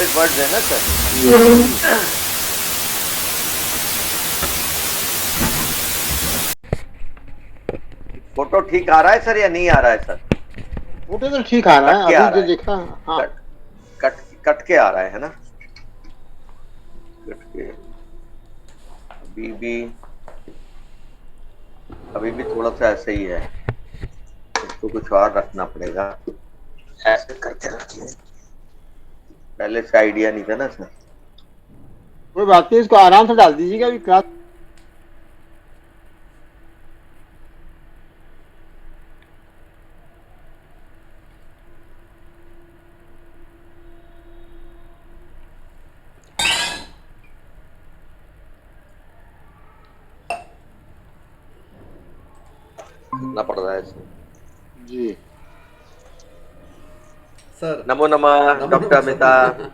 Sanskrit words है ना sir. Photo ठीक आ रहा है सर या नहीं आ रहा है सर? फोटो तो ठीक आ रहा कट है, के अभी आ रहा जो है। देखा। हाँ। कट कट कट के आ रहा है ना? कट के अभी भी अभी भी थोड़ा सा ऐसे ही है, इसको कुछ और रखना पड़ेगा। ऐसे करके रखिए, पहले से आइडिया नहीं था ना सर। कोई बात नहीं, इसको आराम से डाल दीजिएगा, अभी क्लास। करना पड़ रहा है इसमें। जी। सर। नमो नमः नमो डॉक्टर नमः अमिता। सर।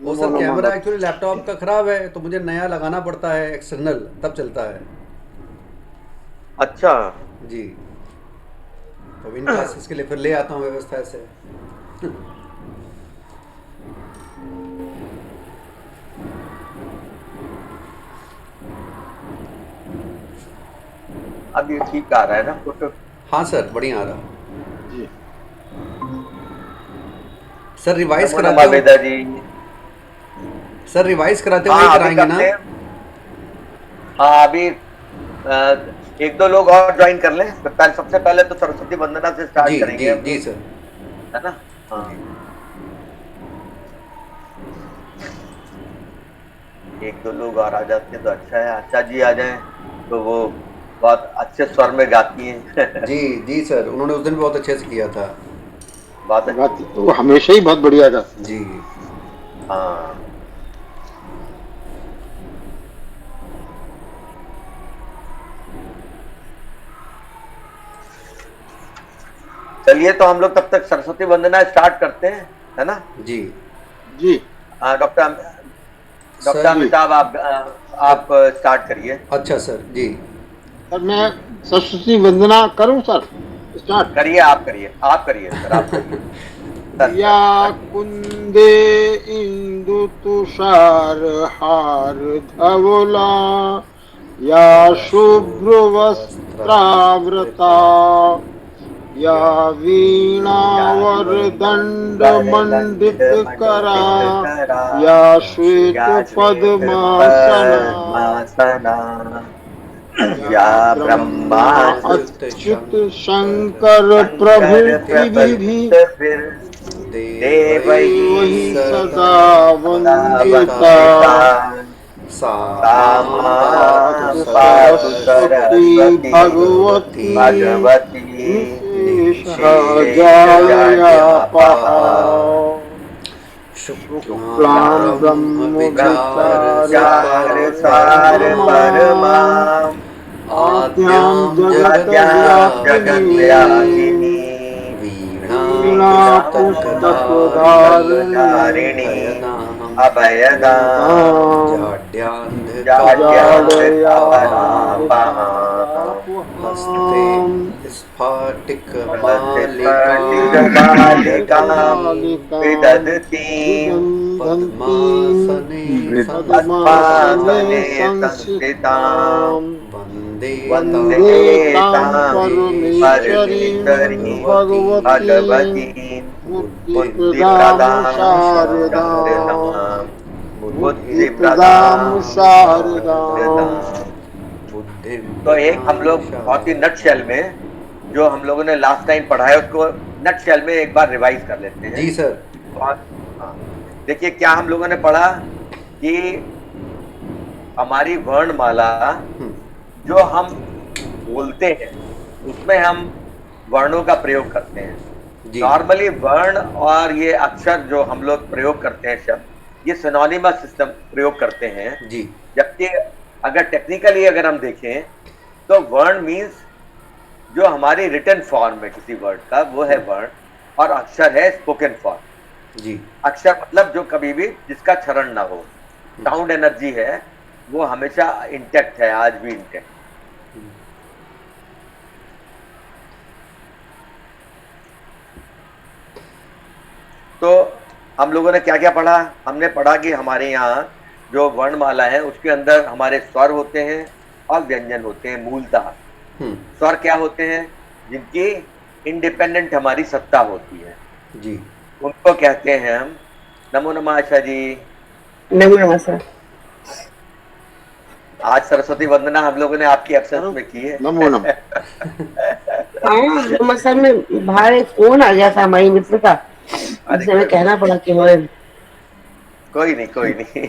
वो नमो सर नमो कैमरा डॉक्टर। एक्चुअली लैपटॉप का खराब है तो मुझे नया लगाना पड़ता है एक्सटर्नल, तब चलता है। अच्छा। जी। तो इन क्लासेस के लिए फिर ले आता हूँ व्यवस्था से। अब ये ठीक आ रहा है ना फोटो? हाँ सर, बढ़िया आ रहा। जी। सर रिवाइज नमो कराते नमः हो? वेदा जी। सर रिवाइज कराते हो वही हाँ अभी कराएंगे ना? करते हैं। हाँ अभी एक दो लोग और ज्वाइन कर लें, तो सबसे पहले तो सरस्वती वंदना से जी स्टार्ट करेंगे जी हम जी लोग, सर। है ना? जी। हाँ, एक दो लोग और आ जाते हैं तो अच्छा है। आशा जी आ जाएं तो वो बहुत अच्छे स्वर में गाती हैं। जी जी सर, उन्होंने उस दिन भी बहुत अच्छे से किया था। बहुत अच्छी। गाती तो वो हमेशा ही बहुत बढ़िया गाती है। जी। हाँ चलिए, तो हम लोग तब तक सरस्वती वंदना स्टार्ट करते हैं, है ना? जी जी। Doctor doctor sir. जी। अमिताभ आप स्टार्ट करिए। अच्छा सर जी। सर मैं सरस्वती वंदना करूं सर? स्टार्ट। करिए, आप करिए सर, आप करिए। सर या सर सर। कुंदे इंदु तुषार हार धवला, या या शुभ्र वस्त्रावृता, या वीणावर दंड मंडित करा, मंडित करा, या या श्वेत या श्वेत पद्मासना, पद्मासना, या या ब्रह्मा ब्रह्मा अच्युत शंकर शंकर प्रभृति भी प्रभृति देवैः देवैः देवैः सदा सदा वन्दिता वन्दिता, वन्दिता, सा सा मां पातु पातु पातु सरस्वती सरस्वती सरस्वती भगवती भगवती भगवती निशेषजाड्यापहा। निषेचजाड्यापहा। शुक्लां शुक्लां ब्रह्म विचार ब्रह्मविचार सार सार परमां परमाम् आद्यां आद्यां आद्यां जगद्व्यापिनी, जगद्व्यापिनी वीणा पुस्तकधारिणी, वीणापुस्तकधारिणी अभयदां अभयदां हस्ते जाड्यान्धकारापहां, स्फटिकमालिकां स्फटिकमालिकां विदधतीं विदधन्तीं पद्मासने पद्मासने संस्थितां पद्मासने संस्थितां संस्थितां, वन्दे तां वन्दे वन्दे तां तां परमेश्वरीं परमेश्वरीं भगवतीं भगवतीं मुक्तिप्रदां बुद्धिप्रदां शारदां, शारदां, मुक्तिप्रदां बुद्धिप्रदां शारदां। शारदां। बुद्धिं तो एक हम प्रदां लोग बहुत ही नट शेल शारदां। में जो हम लोगों ने लास्ट टाइम पढ़ा है उसको नट शेल में एक बार रिवाइज कर लेते हैं। जी सर। बहुत। हाँ, देखिए क्या हम लोगों ने पढ़ा कि हमारी वर्णमाला हम्म, जो हम बोलते हैं उसमें हम वर्णों का प्रयोग करते हैं। जी नॉर्मली वर्ण और ये अक्षर जो हम लोग प्रयोग करते हैं शब्द, ये सिनोनिमस सिस्टम प्रयोग करते हैं। जी जबकि अगर टेक्निकली अगर हम देखें तो वर्ण मीन्स जो हमारी रिटन फॉर्म है किसी वर्ड का, वो है वर्ण, और अक्षर है स्पोकन फॉर्म। जी अक्षर मतलब जो कभी भी जिसका क्षरण ना हो, साउंड एनर्जी है वो हमेशा इंटेक्ट है, आज भी इंटेक्ट। तो हम लोगों ने क्या क्या पढ़ा? हमने पढ़ा कि हमारे यहाँ जो वर्णमाला है उसके अंदर हमारे स्वर होते हैं और व्यंजन होते हैं मूलतः। स्वर क्या होते हैं? जिनकी इंडिपेंडेंट हमारी सत्ता होती है, जी उनको कहते हैं हम। नमो नमः आशा जी। नमो नमः सर। आज सरस्वती वंदना हम लोगों ने आपकी एब्सेंस में की है। नमो नमः। हाँ नमः सर, में बाहर एक फोन आ गया था हमारी मित्र का, जिसे हमें कहना पड़ा कि वो कोई नहीं, कोई नहीं।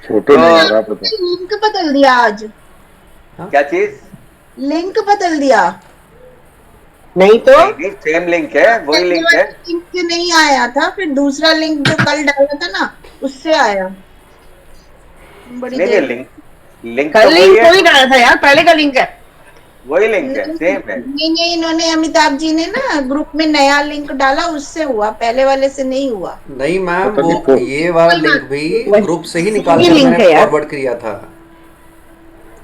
फोटो नहीं आ रहा पता। लिंक बदल दिया आज। क्या चीज? लिंक बदल दिया। नहीं तो सेम लिंक है, वही लिंक है। लिंक नहीं आया था, फिर दूसरा लिंक जो कल डाला था ना उससे आया। बड़ी नहीं देर लिंक लिंक कल तो लिंक वही कोई है, डाला था यार, पहले का लिंक है। वही लिंक है, सेम है। नहीं, इन्होंने अमिताभ जी ने ना ग्रुप में नया लिंक डाला, उससे हुआ, पहले वाले से नहीं हुआ। नहीं मैम, पता नहीं वो ये वाला लिंक भी ग्रुप से ही निकाल कर लिंक मैंने है यार। फॉरवर्ड किया था।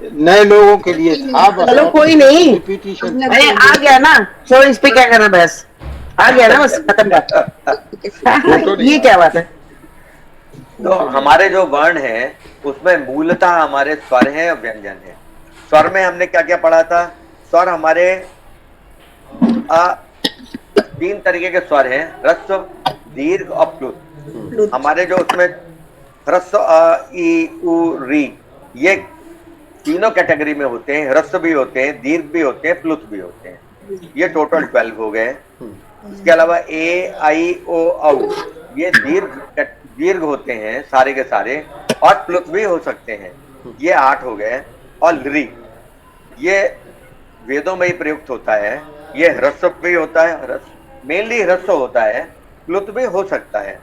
नए लोगों के लिए था बस। चलो कोई नहीं, रिपीटिशन। अरे आ गया ना, छोड़ इस पे क्या करना, बस आ गया ना, बस खत्म बात। ये क्या बात है? तो हमारे जो वर्ण है उसमें मूलतः हमारे स्वर है और व्यंजन है। स्वर में हमने क्या क्या पढ़ा था? स्वर हमारे 3 तरीके के स्वर हैं, ह्रस्व, दीर्घ और प्लुत। हमारे जो उसमें ह्रस्व अ ई उ री, ये तीनों कैटेगरी में होते हैं। ह्रस्व भी होते हैं, दीर्घ भी होते हैं, प्लुत भी होते हैं। ये टोटल 12 हो गए। इसके अलावा ए आई ओ औ, ये दीर्घ होते हैं सारे के सारे, और प्लुत भी हो सकते हैं। ये 8 हो गए। और लृ, ये वेदों में ही प्रयुक्त होता है। ये ह्रस्व भी होता है, मेनली ह्रस्व होता है, प्लुत भी हो सकता है।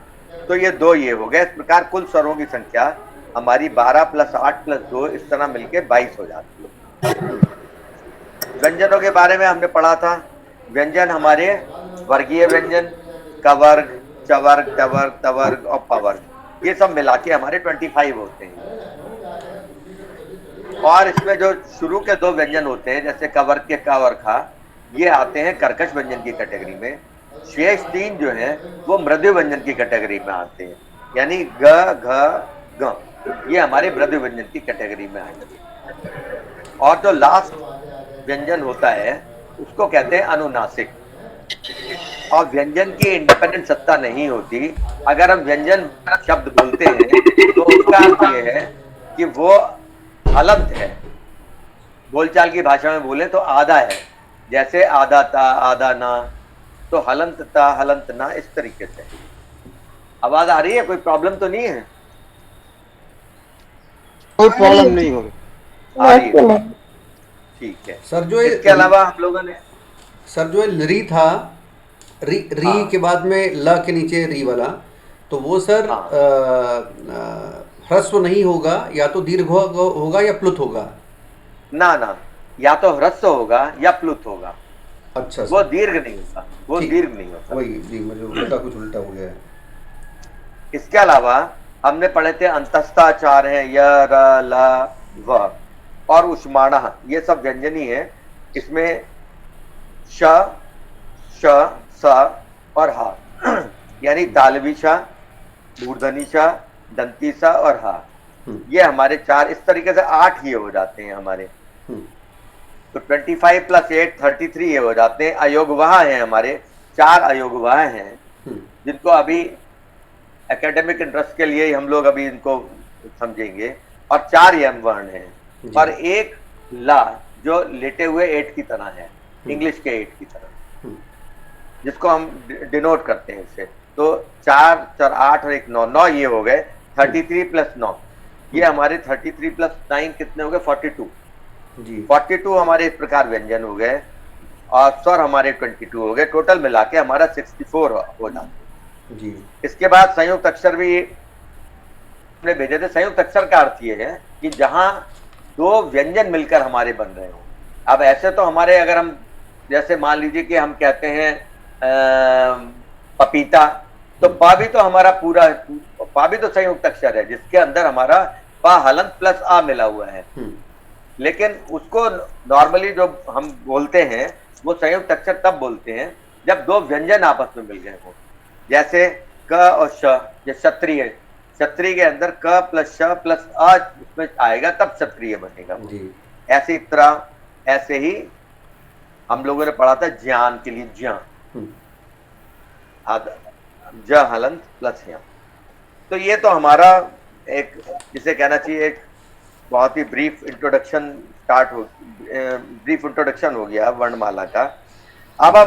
तो ये 2 ये हो गए। इस प्रकार कुल स्वरों की संख्या हमारी 12 + 8 + 2 इस तरह मिलके 22 हो जाती है। व्यंजनों के बारे में हमने पढ़ा था। व्यंजन हमारे वर्गीय व्यंजन, कवर्ग, चवर्ग, टवर्ग, तवर्ग और पवर्ग, ये सब मिला के हमारे 25 होते हैं। और इसमें जो शुरू के 2 व्यंजन होते हैं, जैसे कवर्ग के क और खा, ये आते हैं कर्कश व्यंजन की कैटेगरी में। शेष 3 जो है वो मृदु व्यंजन की कैटेगरी में आते हैं, यानी ग, घ, ग, ये हमारे मृदु व्यंजन की कैटेगरी में आएंगे। और जो लास्ट व्यंजन होता है उसको कहते हैं अनुनासिक। और व्यंजन की इंडिपेंडेंट सत्ता नहीं होती। अगर हम व्यंजन शब्द बोलते हैं तो उसका अर्थ यह है कि वो हलंत है। बोलचाल की भाषा में बोले तो आधा है, जैसे आधा ता, आधा ना, तो हलंत ता, हलंत ना, इस तरीके से। आवाज आ रही है? कोई प्रॉब्लम तो नहीं है? कोई प्रॉब्लम नहीं होगी। आ रही है, ठीक है। सर जो इसके अलावा हम लोगों ने लरी था, री हाँ। के बाद में ल के नीचे री वाला, तो वो सर हाँ। ह्रस्व नहीं होगा, या तो दीर्घ होगा या प्लुत होगा। ना, या तो ह्रस्व होगा या प्लुत होगा। अच्छा वो सर, दीर्घ नहीं होता, वो ठीक। दीर्घ नहीं होता। वही जी, मुझे उल्टा कुछ उल्टा हो गया है। इसके अलावा हमने पढ़े थे अंतस्ताचार है, य, र, ल, व और उष्माणः, ये सब व्यंजनी है। इसमें श, श, स और ह, यानी तालवी श, मूर्धनी श, दंती स और ह, ये हमारे 4, इस तरीके से 8 ये हो जाते हैं हमारे। तो 25 + 8 33 ये हो जाते हैं। अयोगवाह हैं हमारे 4 अयोगवाह हैं, जिनको अभी एकेडमिक इंटरेस्ट के लिए हम लोग अभी इनको समझेंगे। और 4 यम वर्ण हैं और एक ला जो लेटे हुए 8 की तरह है, इंग्लिश के 8 की तरह, जिसको हम डिनोट करते हैं इससे। तो 4 4 8 और 1 9, 9 ये हो गए। 33 + 9, ये हमारे 33 + 9 कितने हो गए? 42 जी। 42 हमारे इस प्रकार व्यंजन हो गए और स्वर हमारे 22 हो गए। टोटल मिला के हमारा 64 हो जाता जी। इसके बाद संयुक्त अक्षर भी हमने भेजे थे। संयुक्त अक्षर का अर्थ ये है कि जहां 2 व्यंजन मिलकर हमारे बन रहे हो। अब ऐसे तो हमारे, अगर हम जैसे मान लीजिए कि हम कहते हैं पपीता, तो पा भी तो हमारा पूरा, पा भी तो संयुक्त अक्षर है, जिसके अंदर हमारा पा हलंत + आ मिला हुआ है। लेकिन उसको नॉर्मली जो हम बोलते हैं वो संयुक्त अक्षर तब बोलते हैं जब 2 व्यंजन आपस में मिल गए हो। जैसे क और श, ये क्षत्रिय है, क्षत्रिय के अंदर क प्लस श प्लस अ उसमें आएगा तब क्षत्रिय बनेगा। जी ऐसी तरह ऐसे ही हम लोगों ने पढ़ा था ज्ञान के लिए ज्ञान, ज हलंत प्लस यहाँ। तो ये तो हमारा एक जिसे कहना चाहिए एक बहुत ही ब्रीफ इंट्रोडक्शन हो गया वर्णमाला का। अब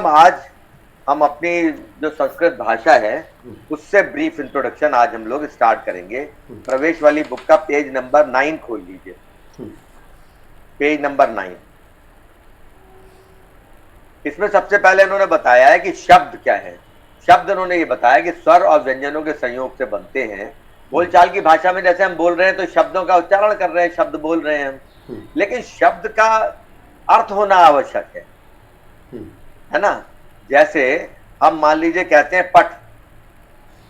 हम अपनी जो संस्कृत भाषा है उससे ब्रीफ इंट्रोडक्शन आज हम लोग स्टार्ट करेंगे। प्रवेश वाली बुक का पेज नंबर 9 खोल लीजिए, पेज नंबर 9। इसमें सबसे पहले इन्होंने बताया है कि शब्द क्या है। शब्द इन्होंने ये बताया कि स्वर और व्यंजनों के संयोग से बनते हैं। बोलचाल की भाषा में जैसे हम बोल रहे हैं तो शब्दों का उच्चारण कर रहे हैं, शब्द बोल रहे हैं हम, लेकिन शब्द का अर्थ होना आवश्यक है ना। जैसे हम मान लीजिए कहते हैं पठ,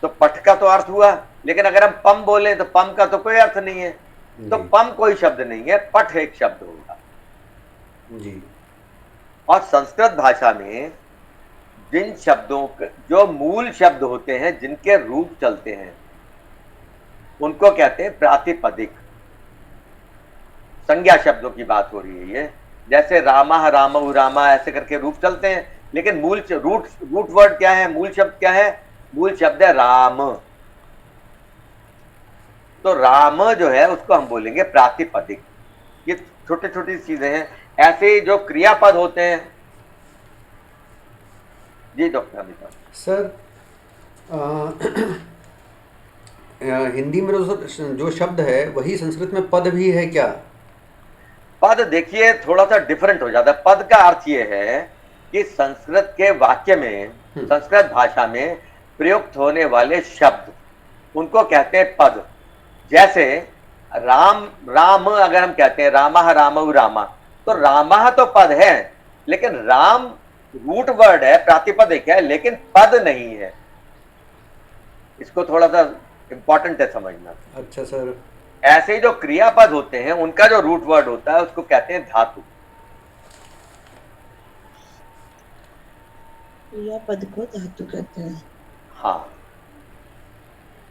तो पठ का तो अर्थ हुआ, लेकिन अगर हम पम बोले तो पम का तो कोई अर्थ नहीं है, तो पम कोई शब्द नहीं है, पठ एक शब्द होगा जी। और संस्कृत भाषा में जिन शब्दों जो मूल शब्द होते हैं, जिनके रूप चलते हैं, उनको कहते हैं प्रातिपदिक। संज्ञा शब्दों की बात हो रही है ये, जैसे रामा रामऊ रामा ऐसे करके रूप चलते हैं, लेकिन मूल रूट वर्ड क्या है, मूल शब्द क्या है? मूल शब्द है राम। तो राम जो है उसको हम बोलेंगे प्रातिपदिक। ये छोटी छोटी चीजें हैं। ऐसे ही जो क्रियापद होते हैं, जी डॉक्टर अमिताभ सर हिंदी में जो शब्द है वही संस्कृत में पद भी है क्या? पद देखिए थोड़ा सा डिफरेंट हो जाता है। पद का अर्थ ये है कि संस्कृत के वाक्य में, संस्कृत भाषा में प्रयुक्त होने वाले शब्द, उनको कहते हैं पद। जैसे राम अगर हम कहते हैं रामा रामऊ रामा, तो रामा तो पद है, लेकिन राम रूट वर्ड है, प्रातिपदिक है, लेकिन पद नहीं है। इसको थोड़ा सा इंपॉर्टेंट है समझना। अच्छा सर। ऐसे ही जो क्रियापद होते हैं उनका जो रूट वर्ड होता है उसको कहते हैं धातु। क्रियापद को धातु कहते हैं। हाँ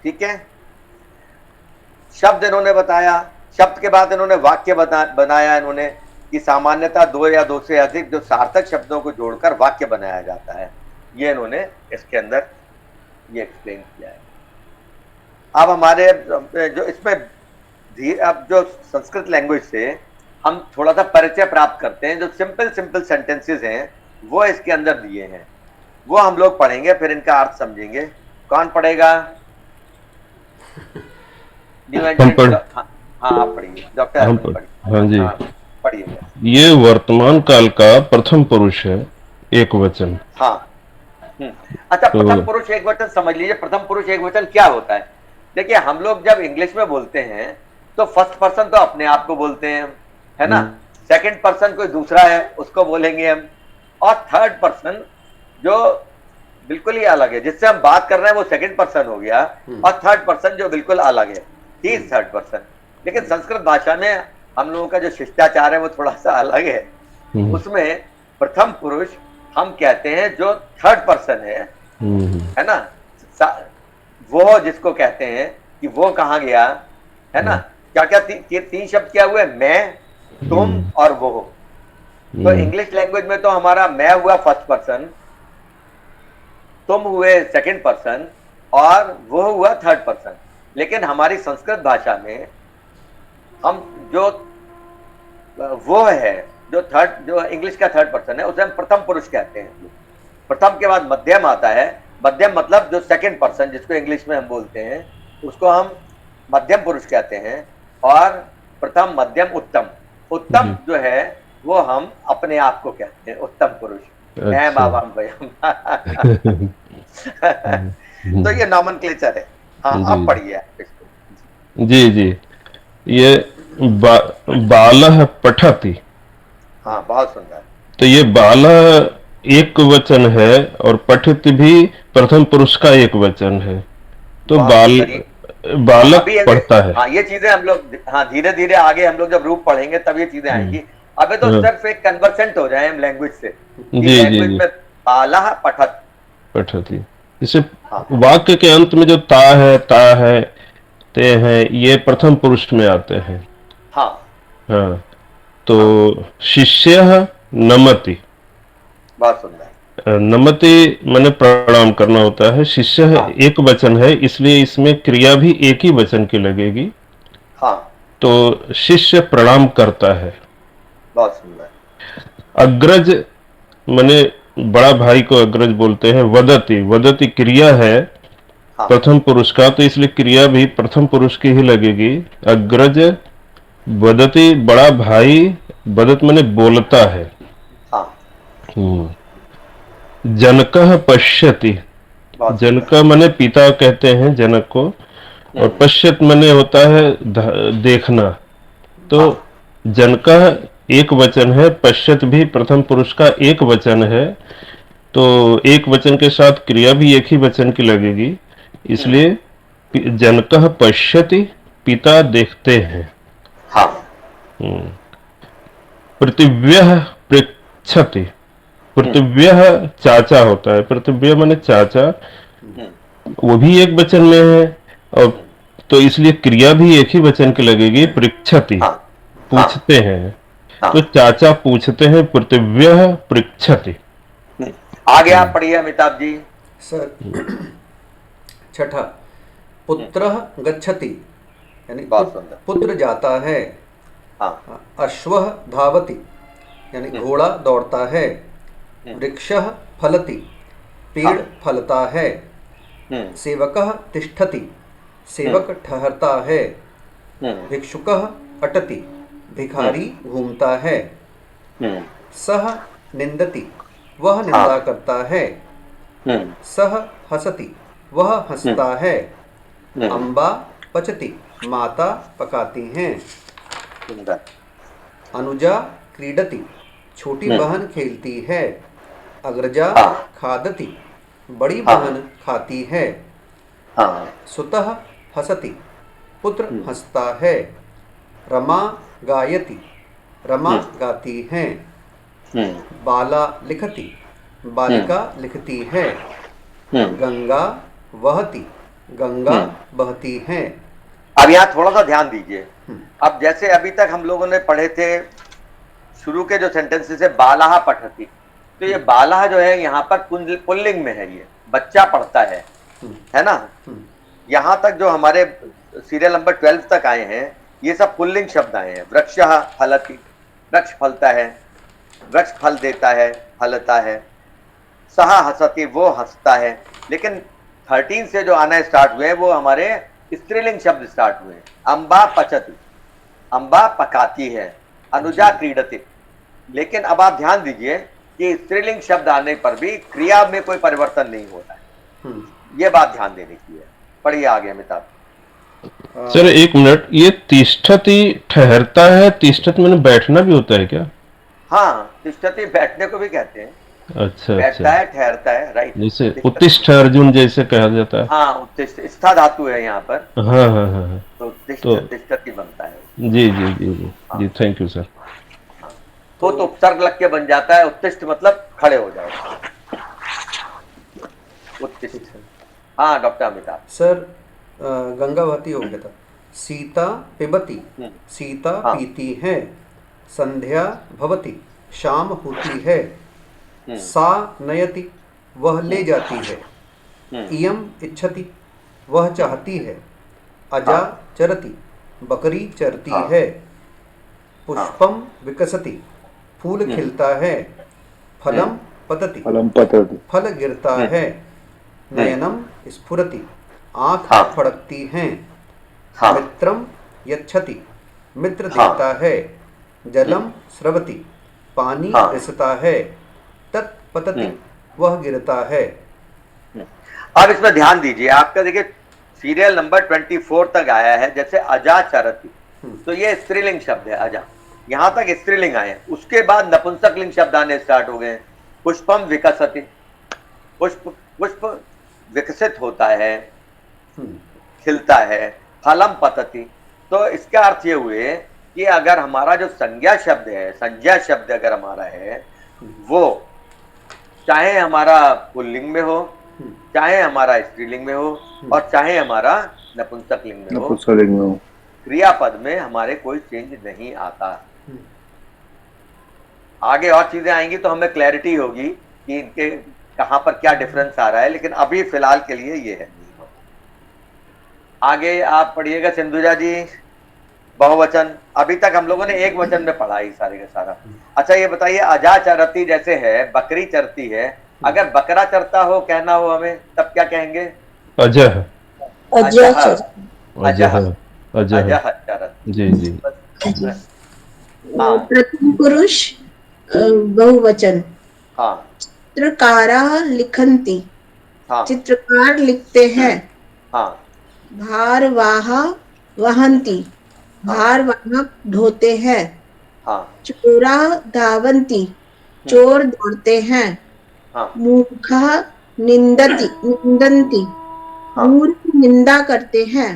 ठीक है। शब्द इन्होंने बताया, शब्द के बाद इन्होंने वाक्य बनाया इन्होंने कि सामान्यतः 2 या 2 से अधिक जो सार्थक शब्दों को जोड़कर वाक्य बनाया जाता है। ये इन्होंने इसके अंदर ये एक्सप्लेन किया है। अब हमारे जो इसमें अब जो संस्कृत लैंग्वेज से हम थोड़ा सा परिचय प्राप्त करते हैं, जो सिंपल सेंटेंसेस हैं वो इसके अंदर दिए हैं, वो हम लोग पढ़ेंगे, फिर इनका अर्थ समझेंगे। कौन पढ़ेगा? हाँ आप पढ़िए डॉक्टर। हाँ जी, पढ़िए। ये वर्तमान काल का प्रथम पुरुष है, एक वचन। हाँ अच्छा, प्रथम पुरुष एक वचन समझ लीजिए। प्रथम पुरुष एक वचन क्या होता है? देखिए हम लोग जब इंग्लिश में बोलते हैं तो फर्स्ट पर्सन तो अपने आप को बोलते हैं, है ना। सेकंड पर्सन कोई दूसरा है उसको बोलेंगे हम, और थर्ड पर्सन जो बिल्कुल ही अलग है, जिससे हम बात कर रहे हैं वो सेकंड पर्सन हो गया, और थर्ड पर्सन जो बिल्कुल अलग है, ही इज थर्ड पर्सन। लेकिन संस्कृत भाषा में हम लोगों का जो शिष्टाचार है वो थोड़ा सा अलग है। उसमें प्रथम पुरुष हम कहते हैं जो थर्ड पर्सन है ना। वो जिसको कहते हैं कि वो कहाँ गया, है ना। क्या क्या तीन शब्द क्या हुए? मैं, तुम और वो। तो इंग्लिश लैंग्वेज में तो हमारा मैं हुआ फर्स्ट पर्सन, तुम हुए सेकंड पर्सन, और वो हुआ थर्ड पर्सन। लेकिन हमारी संस्कृत भाषा में हम जो वो है जो इंग्लिश का थर्ड पर्सन है उसे हम प्रथम पुरुष कहते हैं। प्रथम के बाद मध्यम आता है। मध्यम मतलब जो सेकंड पर्सन, जिसको इंग्लिश में हम बोलते हैं, उसको हम मध्यम पुरुष कहते हैं। और प्रथम, मध्यम, उत्तम। उत्तम जो है वो हम अपने आप को कहते हैं उत्तम पुरुष। मैं बाबा तो ये नॉमेनक्लेचर है। हाँ आप पढ़िए इसको। जी ये बालः पठति। हाँ बहुत सुंदर। तो ये बालः एक वचन है और पठित भी प्रथम पुरुष का एक वचन है। तो बालक पढ़ता है। हाँ ये चीजें हम लोग धीरे धीरे आगे हम लोग जब रूप पढ़ेंगे तब ये चीजें आएंगी। अबे तो सिर्फ एक कन्वर्सेंट हो जाए हम लैंग्वेज से। जी में बालः पठति। जैसे हाँ वाक्य के अंत में जो ता है, ते हैं, ये प्रथम पुरुष में आते हैं। हाँ हाँ, तो हाँ, शिष्य नमति, बहुत सुंदर। नमति माने प्रणाम करना होता है। शिष्य हाँ एक वचन है, इसलिए इसमें क्रिया भी एक ही वचन की लगेगी। हाँ, तो शिष्य प्रणाम करता है। बहुत सुंदर। अग्रज माने बड़ा भाई को अग्रज बोलते हैं। वदति, वदति क्रिया है हाँ प्रथम पुरुष का, तो इसलिए क्रिया भी प्रथम पुरुष की ही लगेगी। अग्रज वदति, बड़ा भाई, वदत माने बोलता है। हाँ, जनकः पश्यति, बहुत सुंदर। जनक माने पिता कहते हैं जनक को, और पश्यत माने होता है देखना। तो हाँ जनकः एक वचन है, पश्यत भी प्रथम पुरुष का एक वचन है, तो एक वचन के साथ क्रिया भी एक ही वचन की लगेगी, इसलिए जनकः पश्यति, पिता देखते हैं। हाँ, पृथिव्यः पृच्छति, पृथिव्यः चाचा होता है। पृथिव्य माने चाचा, वो भी एक वचन में है, और तो इसलिए क्रिया भी एक ही वचन की लगेगी, पृच्छति, हाँ पूछते हैं। हाँ। तो चाचा पूछते हैं, पृथिव्यः पृच्छति। आगे आप पढ़िए अमिताभ जी। सर छठा, पुत्रः गच्छति, यानी बहुत सुंदर। पुत्र जाता है। हाँ अश्वः धावति, यानी घोड़ा दौड़ता है। वृक्षः फलति, पेड़ फलता है। सेवकः तिष्ठति, सेवक ठहरता है। भिक्षुकः अटति, भिखारी घूमता है। सः निंदति, वह निंदा करता है। सः हसति, वह हंसता है। अम्बा पचति, माता पकाती हैं। सुंदर। अनुजा क्रीडति, छोटी बहन खेलती है। अग्रजा हाँ। खादति, बड़ी हाँ। बहन खाती है। हाँ सुतः हसति, पुत्र हंसता है। रमा गायति, रमा गाती है। बाला लिखति, बालिका लिखती है। गंगा वहति, गंगा बहती है। अब यहाँ थोड़ा सा ध्यान दीजिए। अब जैसे अभी तक हम लोगों ने पढ़े थे शुरू के जो सेंटेंसेस है, बालाह पठति, तो ये बालाह जो है यहाँ पर पुल्लिंग में है, ये बच्चा पढ़ता है ना। यहाँ तक जो हमारे सीरियल नंबर 12 तक आए हैं, ये सब पुल्लिंग शब्द आए हैं। वृक्षः फलति, वृक्ष फलता है, वृक्ष फल देता है, फलता है। सह हसति, वो हंसता है। लेकिन 13 से जो आना स्टार्ट हुए वो हमारे स्त्रीलिंग शब्द स्टार्ट हुए। अम्बा पचति, अम्बा पकाती है। अनुजा क्रीडति। लेकिन अब आप ध्यान दीजिए कि स्त्रीलिंग शब्द आने पर भी क्रिया में कोई परिवर्तन नहीं होता है। ये बात ध्यान देने की है। पढ़िए आगे अमिताभ। सर एक मिनट, ये तिष्ठति ठहरता है, तिष्ठति मैंने बैठना भी होता है क्या? हाँ, तिष्ठति बैठने को भी कहते हैं। अच्छा बैठता अच्छा, है, ठहरता है, राइट। जैसे उत्तिष्ठ अर्जुन जैसे कहा जाता है। हाँ, उत्तिष्ठ स्था धातु है यहाँ पर, हाँ हाँ हाँ हाँ, तो तो तिष्ठति बनता है। जी जी जी जी जी, थैंक यू सर। तो उपसर्ग लग के बन जाता है। उत्तिष्ठ मतलब खड़े हो जाओ। उत्तिष्ठ। हाँ डॉक्टर अमिताभ। सर गंगावती हो गया था। सीता पिबती, सीता हाँ। पीती है। संध्या भवती, शाम होती है। सा नयति, वह ले जाती है। इयम इच्छति, वह चाहती है। अजा चरति, बकरी चरती हाँ। है। पुष्पम विकसति, फूल खिलता है। फलम पतति, फलम पतति, फल गिरता है। नयनम स्फुरति, आँख हाँ। फड़कती हैं। हाँ। मित्रम यच्छति, मित्र हाँ। देता है। जलम स्रवति, पानी हाँ। रिसता है। तत्पतति, वह गिरता है। अब इसमें ध्यान दीजिए। आपका देखिए सीरियल नंबर 24 तक आया है, जैसे अजा चरति, तो ये स्त्रीलिंग शब्द है अजा। यहाँ तक स्त्रीलिंग आए हैं। उसके बाद नपुंसकलिंग शब्द आने स्टार्ट हो गए। पुष्पम विकसति, पुष्प विकसित होता है, खिलता है। फलम पतति, तो इसका अर्थ ये हुए कि अगर हमारा जो संज्ञा शब्द है, संज्ञा शब्द अगर हमारा है, वो चाहे हमारा पुल्लिंग में हो चाहे हमारा स्त्रीलिंग में हो और चाहे हमारा नपुंसकलिंग में हो, नपुंसकलिंग में हो, क्रियापद में हमारे कोई चेंज नहीं आता। आगे और चीजें आएंगी तो हमें क्लैरिटी होगी कि इनके कहां पर क्या डिफरेंस आ रहा है, लेकिन अभी फिलहाल के लिए ये है। आगे आप पढ़िएगा सिंधुजा जी, बहुवचन। अभी तक हम लोगों ने एक वचन में पढ़ा ही सारे का सारा। अच्छा ये बताइए, अजा चरती जैसे है, बकरी चरती है, अगर बकरा चरता हो कहना हो हमें, तब क्या कहेंगे? अजह, अजह, अजह, अजह, अजह चरत। जी जी। हाँ प्रथम पुरुष बहुवचन। हाँ चित्रकारा लिखन्ति, हाँ चित्रकार लिखते हैं। हाँ भारवाहा वहन्ति, भारवाहक ढोते हैं। हाँ चोरा धावन्ति, चोर दौड़ते हैं। हाँ मूर्खा निंदन्ति, हाँ मूर्ख निंदा करते हैं।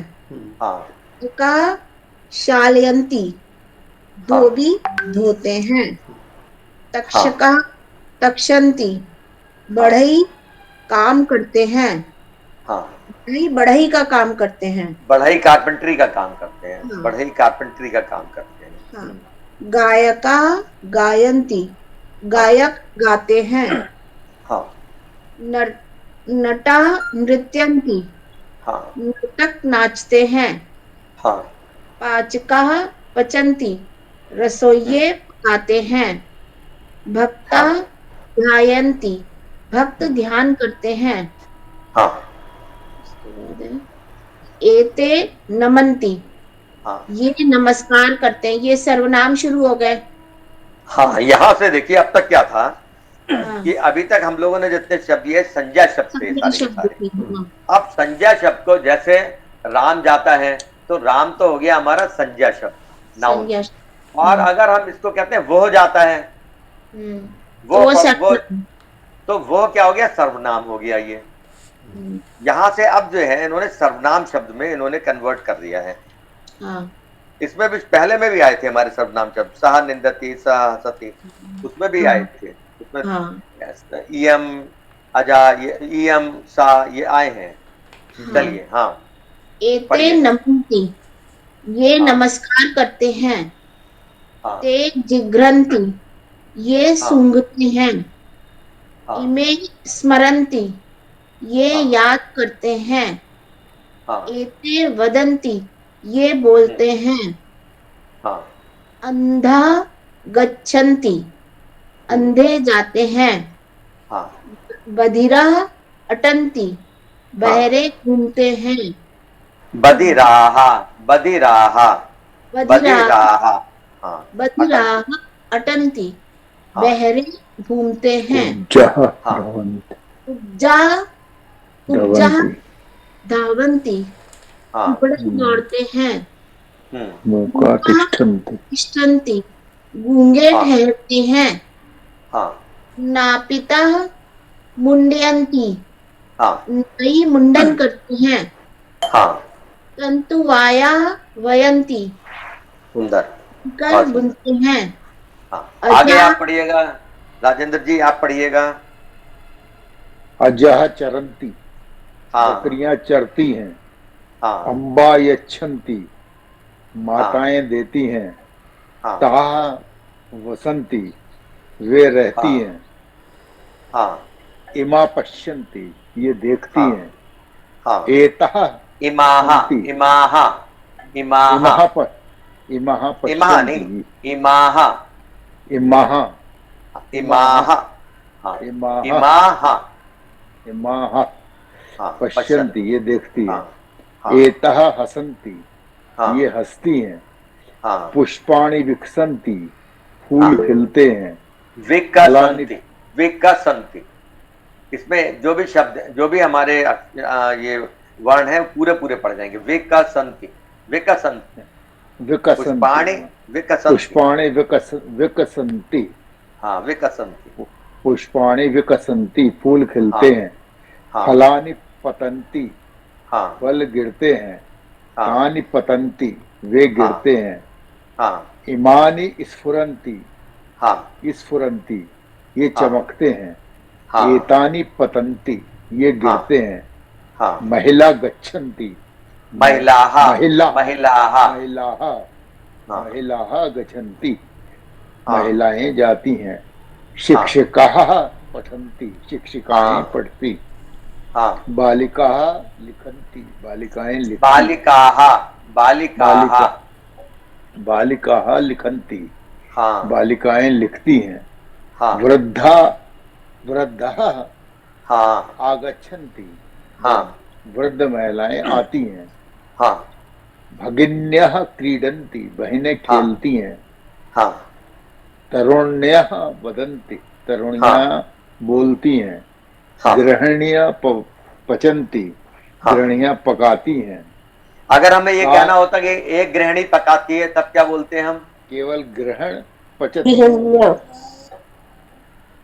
हाँ का शालयन्ति, धोबी धोते हैं। तक्षका तक्षन्ति, बढ़ई काम करते हैं। हाँ बढ़ई का काम करते हैं। बढ़ई कारपेंटरी का काम करते हैं, हाँ। बढ़ई कारपेंटरी का काम करते हैं। हाँ। गायका गायन्ति, गायक गाते हैं। हाँ नटा नृत्यन्ति, हाँ नर्तक नाचते हैं। हाँ पाचका पचन्ति, रसोइये पकाते हैं। भक्ता ध्यायन्ति, भक्त ध्यान करते हैं। हाँ एते नमन्ति, हाँ ये नमस्कार करते हैं। ये सर्वनाम शुरू हो गए। हाँ, यहाँ से देखिए अब तक क्या था हाँ। कि अभी तक हम लोगों ने जितने शब्द लिए संज्ञा शब्द थे सारे के शब्द सारे। थी, हाँ। अब संज्ञा शब्द को, जैसे राम जाता है तो राम तो हो गया हमारा संज्ञा शब्द, नाउन। संज्ञा और अगर हम इसको कहते हैं वो जाता है, वो तो वो क्या हो गया? सर्वनाम हो गया। ये यहाँ से अब जो है इन्होंने सर्वनाम शब्द में इन्होंने कन्वर्ट कर दिया है। हाँ। इसमें भी पहले में भी आए थे हमारे सर्वनाम शब्द, सह निंदती, सह हसती, उसमें भी आए थे। उसमें इयम, अजा, ये इयम, सा, ये आए हैं। चलिए हाँ, एते नमन्ति, ये नमस्कार करते हैं। हाँ। ते जिघ्रन्ति, ये सूंघते हैं। इमे स्मरन्ति, ये याद करते हैं। एते वदन्ति, ये बोलते हैं। अंधा गच्छन्ति, अंधे जाते हैं। बधिरा अटन्ति, बहरे घूमते हैं। बधिराहा, बधिराहा, बधिराहा, बधिराहा अटन्ति, बहरे घूमते हैं। उपजा धावन्ति, कुकड़े दौड़ते हैं। तिष्ठन्ति, गूंगे ठहरते हैं। नापिता मुंडयन्ति, नई मुंडन करते हैं। तंतुवाया वयन्ति, सुंदर, कर बुनते हैं। आगे आप पढ़िएगा राजेंद्र जी, आप पढ़िएगा। अजह चरंती, बकरियां चरती हैं। अम्बा यच्छन्ति, माताएं देती हैं। ताह वसंती, वे रहती हैं। इमा पश्यन्ति, ये देखती हैं। एतः इमाहा, इमाहा, इमाहा, इमाहा इमाहा नहीं, इमाहा, इमाहा, इमाहा, इमाहा, इमाहा पश्यन्ति, ये देखती है। एतः हसन्ति, ये हंसती हैं। पुष्पाणि विकसन्ति, फूल खिलते हैं। विकसन्ति, विकसन्ति, इसमें जो भी शब्द, जो भी हमारे ये वर्ण है पूरे पूरे पड़ जाएंगे। विकसन्ति, विकसन्ति, पुष्पाणि विकसन्ति, पुष्पाणि विकसन्ति, हाँ विकसन्ति, पुष्पाणि विकसन्ति, फूल खिलते हैं। फलानि पतन्ति, फल गिरते हैं। तानि पतन्ति, वे गिरते हैं। इमानि स्फुरन्ति, स्फुरन्ति, ये चमकते हैं। एतानि पतन्ति, ये गिरते हैं। हाँ, महिला गच्छन्ति, महिलाः महिला महिलाः महिलाः हाँ, महिलाः गच्छन्ति, हाँ, महिलाएं जाती हैं। शिक्षिकाः पठन्ति, शिक्षिकाएं हाँ, पढ़ती। हाँ, बालिकाः लिखन्ति, बालिकाएं लिखती। बालिकाः बालिकाः बालिका बालिकाः लिखन्ति, हाँ, बालिकाएं लिखती हैं। हाँ, वृद्धाः हाँ, आगच्छन्ति, हाँ, वृद्ध महिलाएं आती हैं। हाँ, भगिन्यः क्रीडन्ति, बहनें खेलती हैं। हाँ, तरुण्यः वदन्ति, तरुणियां बोलती हैं। हाँ, गृहिण्यः पचन्ति, हाँ। गृहिणियां पकाती हैं। अगर हमें ये कहना होता कि एक गृहिणी पकाती है तब क्या बोलते हैं हम? केवल ग्रहण पचती,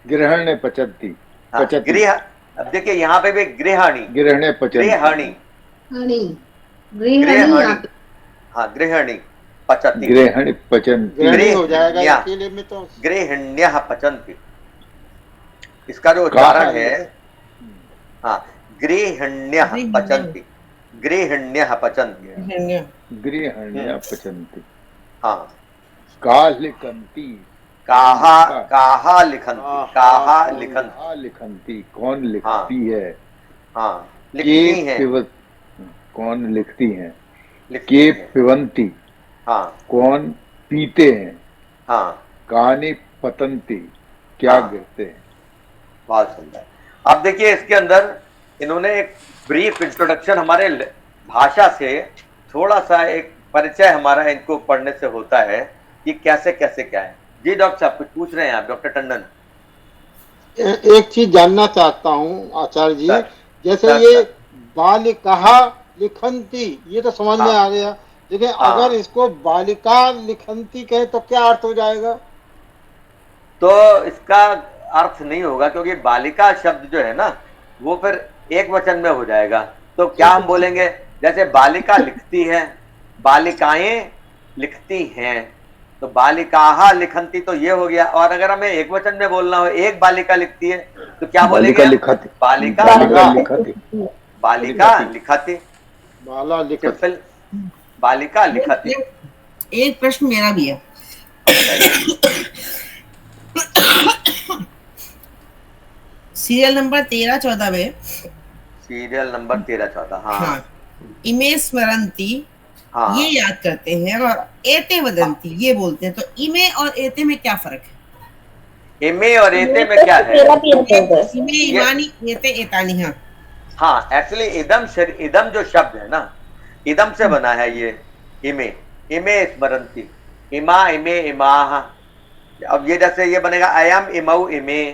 गृहिण्य पचती, हाँ, पचती, गृह। अब देखिए यहाँ पे भी गृहिणी गृहिण्य पचती, गृहिणी गृहिणी हाँ, गृहिणी पचती गृहिणी पचन्ति। गृहिणी हो जाएगा गृहिण्या। अकेले में तो। गृहिण्यः पचन्ति, इसका जो उच्चारण है हाँ, गृहिण्यः पचन्ति, गृहिण्यः पचन्ति गृहिण्यः पचन्ति। हाँ, का लिखन्ति, काहा लिखन्ति, काहा लिखन्ति का लिखन्ति, कौन लिखती है। हाँ, के लिखती हैं, कौन लिखती हैं। लिखती के हैं। पिबन्ति, हाँ, कौन पीते हैं। हाँ, कानि पतन्ति, क्या हाँ। गिरते हैं। बहुत सुंदर। अब देखिए इसके अंदर इन्होंने एक ब्रीफ इंट्रोडक्शन हमारे भाषा से थोड़ा सा एक परिचय हमारा इनको पढ़ने से होता है कि कैसे कैसे क्या है। जी डॉक्टर साहब कुछ पूछ रहे हैं आप, डॉक्टर टंडन? एक चीज जानना चाहता हूँ आचार्य जी, सर, जैसे सर, ये सर। बालिका लिखन्ति ये तो समझ में आ गया, लेकिन हाँ। अगर इसको बालिका लिखन्ति कहे तो क्या अर्थ हो जाएगा? तो इसका अर्थ नहीं होगा, क्योंकि बालिका शब्द जो है ना वो फिर एक वचन में हो जाएगा। तो क्या हम बोलेंगे, जैसे बालिका लिखती है, बालिकाएं लिखती हैं, तो बालिकाः लिखन्ति तो ये हो गया। और अगर हमें एक वचन में बोलना हो, एक बालिका लिखती है, तो क्या बोलेंगे? लिखति, बालिका लिखति, बालिका लिखति, बाला लिखत। सिंपल, बालिका लिखति। एक प्रश्न मेरा भी है। सीरियल नंबर 13-14 में, सीरियल नंबर 13-14 हाँ, हाँ, इमे स्मरन्ति हाँ, ये याद करते हैं और एते वदन्ति ये बोलते हैं। तो इमे और एते में क्या फर्क है? इमे और एते में क्या है? इमे इमानी एते एतानी। हाँ, हाँ, एक्चुअली इदम जो शब्द है ना, इदम से बना है ये इमे, इमे स्मरन्ति, इमा इमे इमाः। अब ये जैसे ये बनेगा अयम इमौ इमे,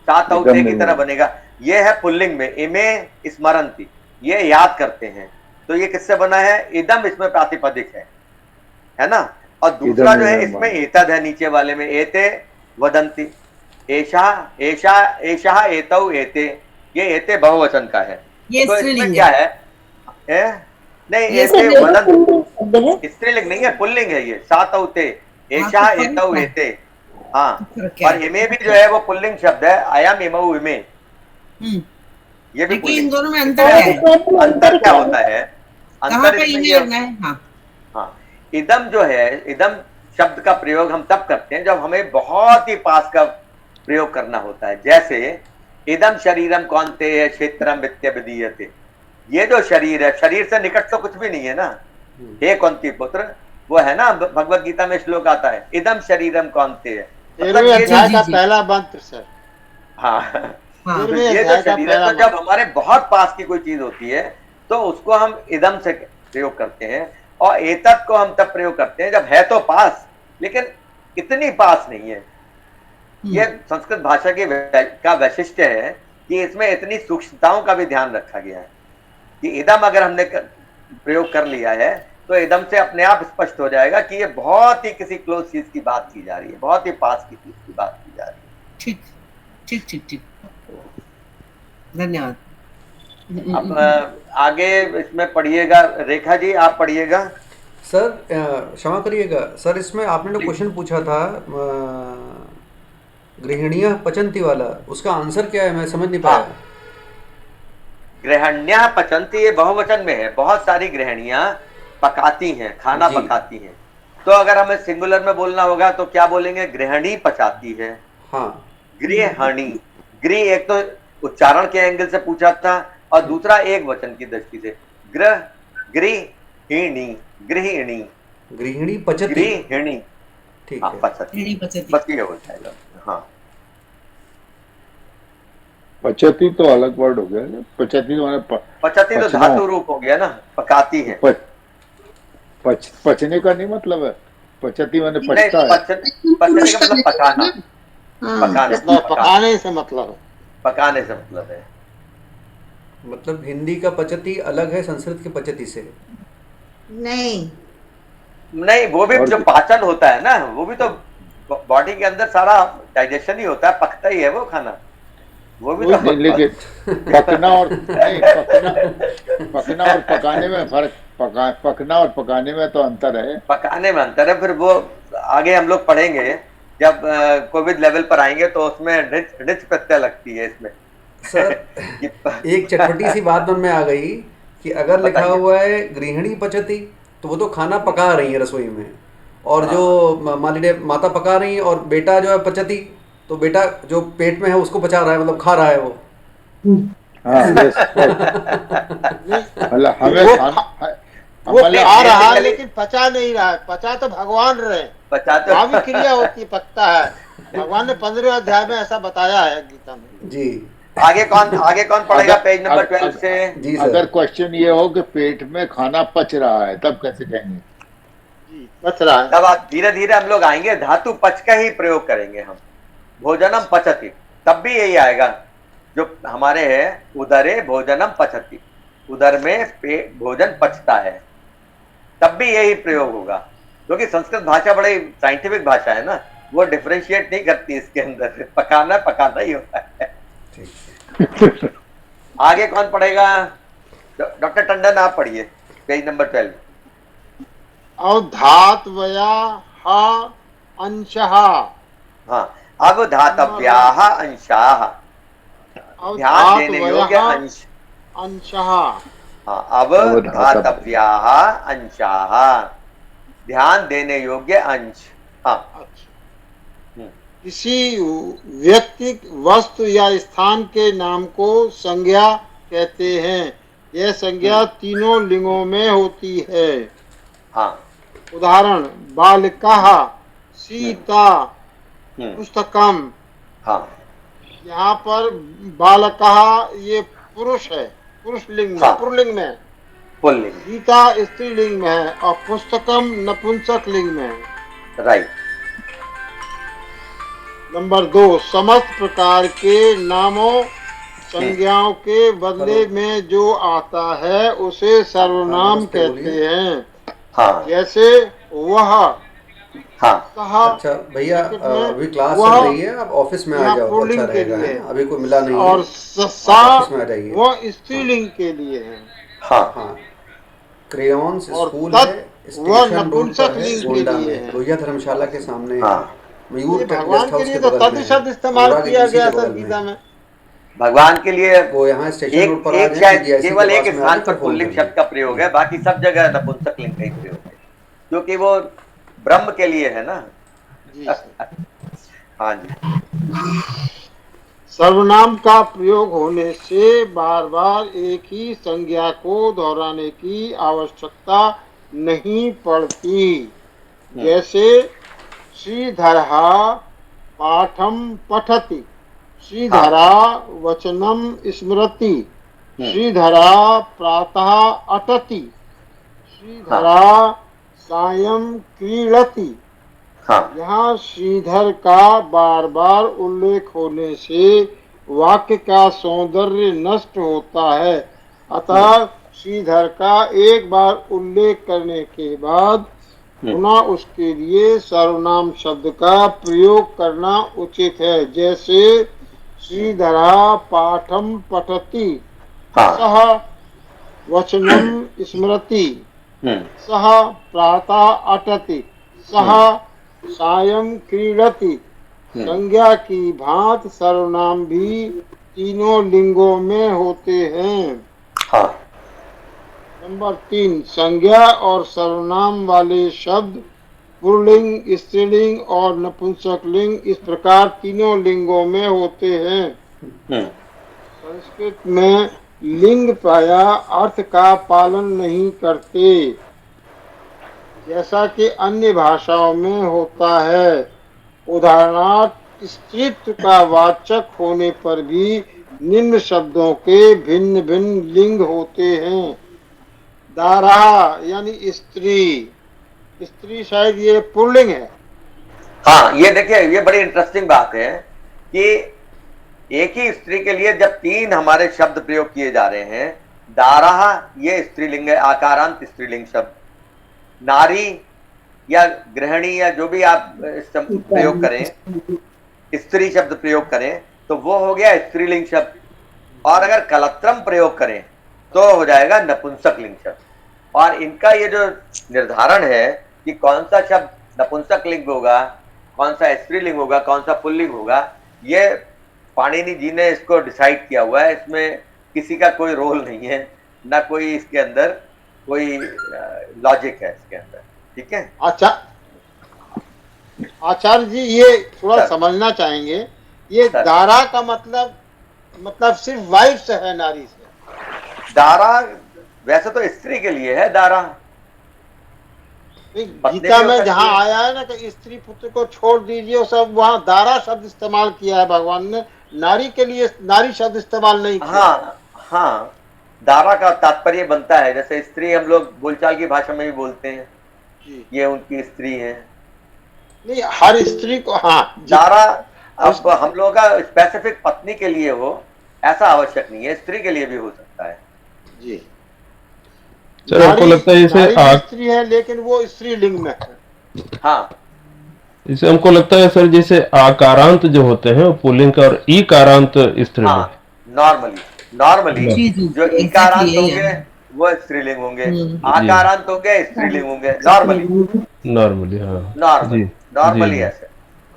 सात औते की तरह बनेगा। ये है पुल्लिंग में, इमे स्मरन्ति, ये याद करते हैं। तो ये किससे बना है? इदम इसमें प्रातिपदिक है ना। और दूसरा जो है इसमें एतद है, नीचे वाले में एते वदन्ति, एषा एषा एषः एतौ एते, ये एते बहुवचन का है। ये तो इसमें स्त्रीलिंग क्या है। है? नहीं, एते वदन्ति स्त्रीलिंग नहीं है, पुल्लिंग है ये। सात औते, एषा हाँ, तो एतौ है। एते। हाँ, फर्क है। और इमे भी जो है वो पुल्लिंग शब्द है, अयम इमौ इमे, ये भी लेकिन इन पुल्लिंग। दोनों में अंतर क्या है? अंतर क्या होता है? कहाँ अंतर पे इसमें इमे ये, लगना है? हाँ, हाँ, इदम जो है, इदम शब्द का प्रयोग हम तब करते हैं जब हमें बहुत ही पास का प्रयोग करना होता है। जैसे इदम शरीरम कौन्तेय क्षेत्रम विद्यते, ये जो शरीर है, शरीर से निकट तो कुछ भी नहीं है ना। हे कौन्ती पुत्र, वो है ना, भगवत गीता में श्लोक आता है, इदम शरीरम कौन्तेय। मतलब ये अध्याय का पहला मंत्र सर। हाँ, हाँ। तो ये जो शरीर है, तो जब हमारे बहुत पास की कोई चीज होती है तो उसको हम इदम से प्रयोग करते हैं, और एतत् को हम तब प्रयोग करते हैं जब है तो पास, लेकिन इतनी पास नहीं है। ये संस्कृत भाषा की का वैशिष्ट्य है कि इसमें इतनी सूक्ष्मताओं का भी ध्यान रखा गया है कि इदम अगर हमने प्रयोग कर लिया है तो इदम से अपने आप स्पष्ट हो जाएगा कि ये बहुत ही किसी क्लोज चीज की बात की जा रही है, बहुत ही पास की चीज की बात की जा रही है। ठीक ठीक ठीक ठीक, धन्यवाद। अब आगे इसमें पढ़िएगा, रेखा जी आप पढ़िएगा। सर क्षमा करिएगा सर, इसमें आपने जो क्वेश्चन पूछा था गृहिणियां पचंती वाला, उसका आंसर क्या है? मैं समझ नहीं पाया। गृहण्या पचंती, ये बहुवचन में है, बहुत सारी गृहणियां पकाती हैं, खाना जी। पकाती हैं। तो अगर हमें सिंगुलर में बोलना होगा तो क्या बोलेंगे? गृहिणी पचाती है, हाँ गृहणी। गृह एक तो उच्चारण के एंगल से पूछा था और दूसरा एक वचन की दृष्टि से। गृह, गृहिणी, गृहिणी, गृहिणी पचती, गृहिणी, ठीक हाँ है। पचती, पति हो जाएगा। हाँ पचती तो अलग वर्ड हो गया ना, पचती तो माने पचती तो पचना। धातु रूप हो गया ना, पकाती है। पचने का नहीं मतलब है, पचती माने नहीं, पचता है। पचने का मतलब पकाना, हाँ, पकाना, मतलब पकाने से मतलब है। पकाने से मतलब है। मतलब हिंदी का पचती अलग है संस्कृत के पचती से। नहीं, नहीं, वो भी और जो पाचन होता है ना, वो भी तो बॉडी के अंदर सारा डाइजेशन ही होता है, पकता ही है वो खाना, वो भी तो नहीं, लेकिन पकना और नहीं, पकना और पकाने में फर्क, पकना और पकाने में तो अंतर है। पकाने में अंतर है। फिर वो आगे हम लोग पढ़ेंगे जब कोविड लेवल पर आएंगे तो उसमें रिच प्रत्यय लगती है इसमें। सर एक चटपटी सी बात मन में आ गई कि अगर लिखा बताइए। हुआ है गृहिणी पचती तो वो तो खाना पका रही है रसोई में, और जो मान लीजिए माता पका रही है और बेटा जो है पचती, तो बेटा जो पेट में है उसको पचा रहा है, मतलब खा रहा है वो। हाँ यस, मतलब हमें वो खाना वो मतलब खा रहा है basically- लेकिन पचा नहीं रहा है। पचा तो भगवान रहे, बचाते वहां भी क्रिया होती है, पकता है। भगवान ने 15वें अध्याय में ऐसा बताया है गीता में। जी आगे कौन पढ़ेगा पेज नंबर 12 से? जी सर। अगर क्वेश्चन ये हो कि पेट में खाना पच रहा है तब कैसे कहेंगे? जी, बच रहा है। तब आप धीरे धीरे हम लोग आएंगे, धातु पच का ही प्रयोग करेंगे हम। भोजनम पचती, तब भी यही आएगा जो हमारे है, उदरे भोजनम पचती, उदर में भोजन पचता है, तब भी यही प्रयोग होगा। क्योंकि संस्कृत भाषा बड़ी साइंटिफिक भाषा है ना, वो डिफरेंशिएट नहीं करती इसके अंदर, पकाना ही होता है। आगे कौन पढ़ेगा? डॉक्टर टंडन आप पढ़िए पेज नंबर 12। और धातवया हा अंशः, हाँ, अब धातव्याः अंशाः, और ध्यान देने योग्य धातवयः अंश। अंशः। हाँ, अब धातव्याः अंशाः, ध्यान देने योग्य अंश। हाँ अच्छा, किसी व्यक्ति, वस्तु या स्थान के नाम को संज्ञा कहते हैं। यह संज्ञा तीनों लिंगों में होती है। हाँ उदाहरण, बालिकाः, सीता, पुस्तकम। हाँ यहाँ पर बालकः ये पुरुष है, पुरुष लिंग में, हाँ। पुल्लिंग में। पुल्लिंग, गीता स्त्रीलिंग में है और पुस्तकम नपुंसक लिंग में है। राइट। नंबर 2, समस्त प्रकार के नामों संज्ञाओं के बदले में जो आता है उसे सर्वनाम नमस्ते बोलिए। कहते हैं। हाँ जैसे वह, हाँ कहा। अच्छा भैया, अभी क्लास वह चल रही है, आप ऑफिस में आ यहाँ जाओ तो पुल्लिंग अच्छा के रहेगा। लिए है अभी कोई मिला नहीं और है, सा आप ऑफिस में आ जाइए। वह स्त्रीलिंग के लिए है। हाँ हाँ, क्रेयॉन्स और स्कूल तत् है, वह स्टेशन रोड नपुंसक पर है, लिंग के गोंडा लिए में, है। लोहिया धर्मशाला के सामने है। हाँ। मयूर ये गेस्ट भगवान के हाउस लिए के तो बगल में तत् है, शब्द इस्तेमाल गोरा के किया डीसी गया के सर बगल में गीता है। में। भगवान के लिए वो यहाँ स्टेशन रोड पर आ एक जाए, शायद CGIC केवल के एक पास में स्थान आके पर फिर फोन पुल्लिंग करिए। शब्द का प्रयोग है, बाकी सब जगह नपुंसक लिंग का ही प्रयोग है, क्योंकि वो ब्रह्म के लिए है ना। जी सर। हाँ जी। सर्वनाम का प्रयोग होने से बार बार एक ही संज्ञा को दोहराने की आवश्यकता नहीं पड़ती। जैसे श्रीधरः पाठम पठति, श्रीधरा वचनम स्मरति, श्रीधरा प्रातः अटति, श्रीधरा सायं क्रीडति। हाँ यहाँ श्रीधर का बार बार उल्लेख होने से वाक्य का सौंदर्य नष्ट होता है। अतः श्रीधर का एक बार उल्लेख करने के बाद पुनः उसके लिए सर्वनाम शब्द का प्रयोग करना उचित है। जैसे श्रीधरा पाठम पठति, हाँ सह वचनम स्मरति, सह प्रातः अटति, सह सायं क्रीडति। संज्ञा की भांति सर्वनाम भी तीनों लिंगों में होते हैं। हाँ। नंबर 3, संज्ञा और सर्वनाम वाले शब्द पुल्लिंग, स्त्रीलिंग और नपुंसकलिंग इस प्रकार तीनों लिंगों में होते हैं। हम्म। संस्कृत में लिंग प्राय अर्थ का पालन नहीं करते, जैसा कि अन्य भाषाओं में होता है। उदाहरणार्थ, स्त्रीत्व का वाचक होने पर भी निम्न शब्दों के भिन्न भिन्न लिंग होते हैं। दारा यानी स्त्री, स्त्री शायद ये पुल्लिंग है। हाँ, ये देखिए, ये बड़ी इंटरेस्टिंग बात है कि एक ही स्त्री के लिए जब 3 हमारे शब्द प्रयोग किए जा रहे हैं। दाराह ये स्त्रीलिंग है, आकारांत स्त्रीलिंग शब्द। नारी या गृहिणी या जो भी आप प्रयोग करें, स्त्री शब्द प्रयोग करें तो वो हो गया स्त्रीलिंग शब्द। और अगर कलत्रम प्रयोग करें तो हो जाएगा नपुंसकलिंग शब्द। और इनका ये जो निर्धारण है कि कौन सा शब्द नपुंसक लिंग होगा, कौन सा स्त्रीलिंग होगा, कौन सा पुल्लिंग होगा, ये पाणिनि जी ने इसको डिसाइड किया हुआ है। इसमें किसी का कोई रोल नहीं है, ना कोई इसके अंदर कोई लॉजिक है इसके अंदर। ठीक है। अच्छा, आचार्य जी ये थोड़ा सर। समझना चाहेंगे, ये सर। दारा का मतलब सिर्फ वाइफ से है, नारी से? दारा वैसे तो स्त्री के लिए है दारा। पत्नी गीता भी हो में सकती जहाँ है। आया है ना कि स्त्री पुत्र को छोड़ दीजिए, वो सब वहाँ दारा शब्द इस्तेमाल किया है भगवान ने, नारी के लिए नारी शब्द इस्तेमाल नहीं किया। हाँ हाँ, दारा का तात्पर्य बनता है, जैसे स्त्री हम लोग बोलचाल की भाषा में भी बोलते हैं, जी। ये उनकी स्त्री है। नहीं, हर स्त्री को, हाँ जी। दारा अब हम लोगों का स्पेसिफिक पत्नी के लिए हो ऐसा आवश्यक नहीं है, स्त्री के लिए भी हो सकता है। जी। सर हमको लगता है नारी जैसे स्त्री है लेकिन वो स्त्रीलिंग में है। हाँ, इसे हमको लगता है सर जैसे आकारांत जो होते हैं वो पुल्लिंग का और ईकारांत स्त्रीलिंग। हाँ, नॉर्मली जी, जी, जो exactly इकारांत यही होंगे है। वो स्त्रीलिंग होंगे, जी। आकारांत होंगे स्त्रीलिंग होंगे, नॉर्मली नॉर्मली, हाँ। जी नॉर्मली जी ऐसे।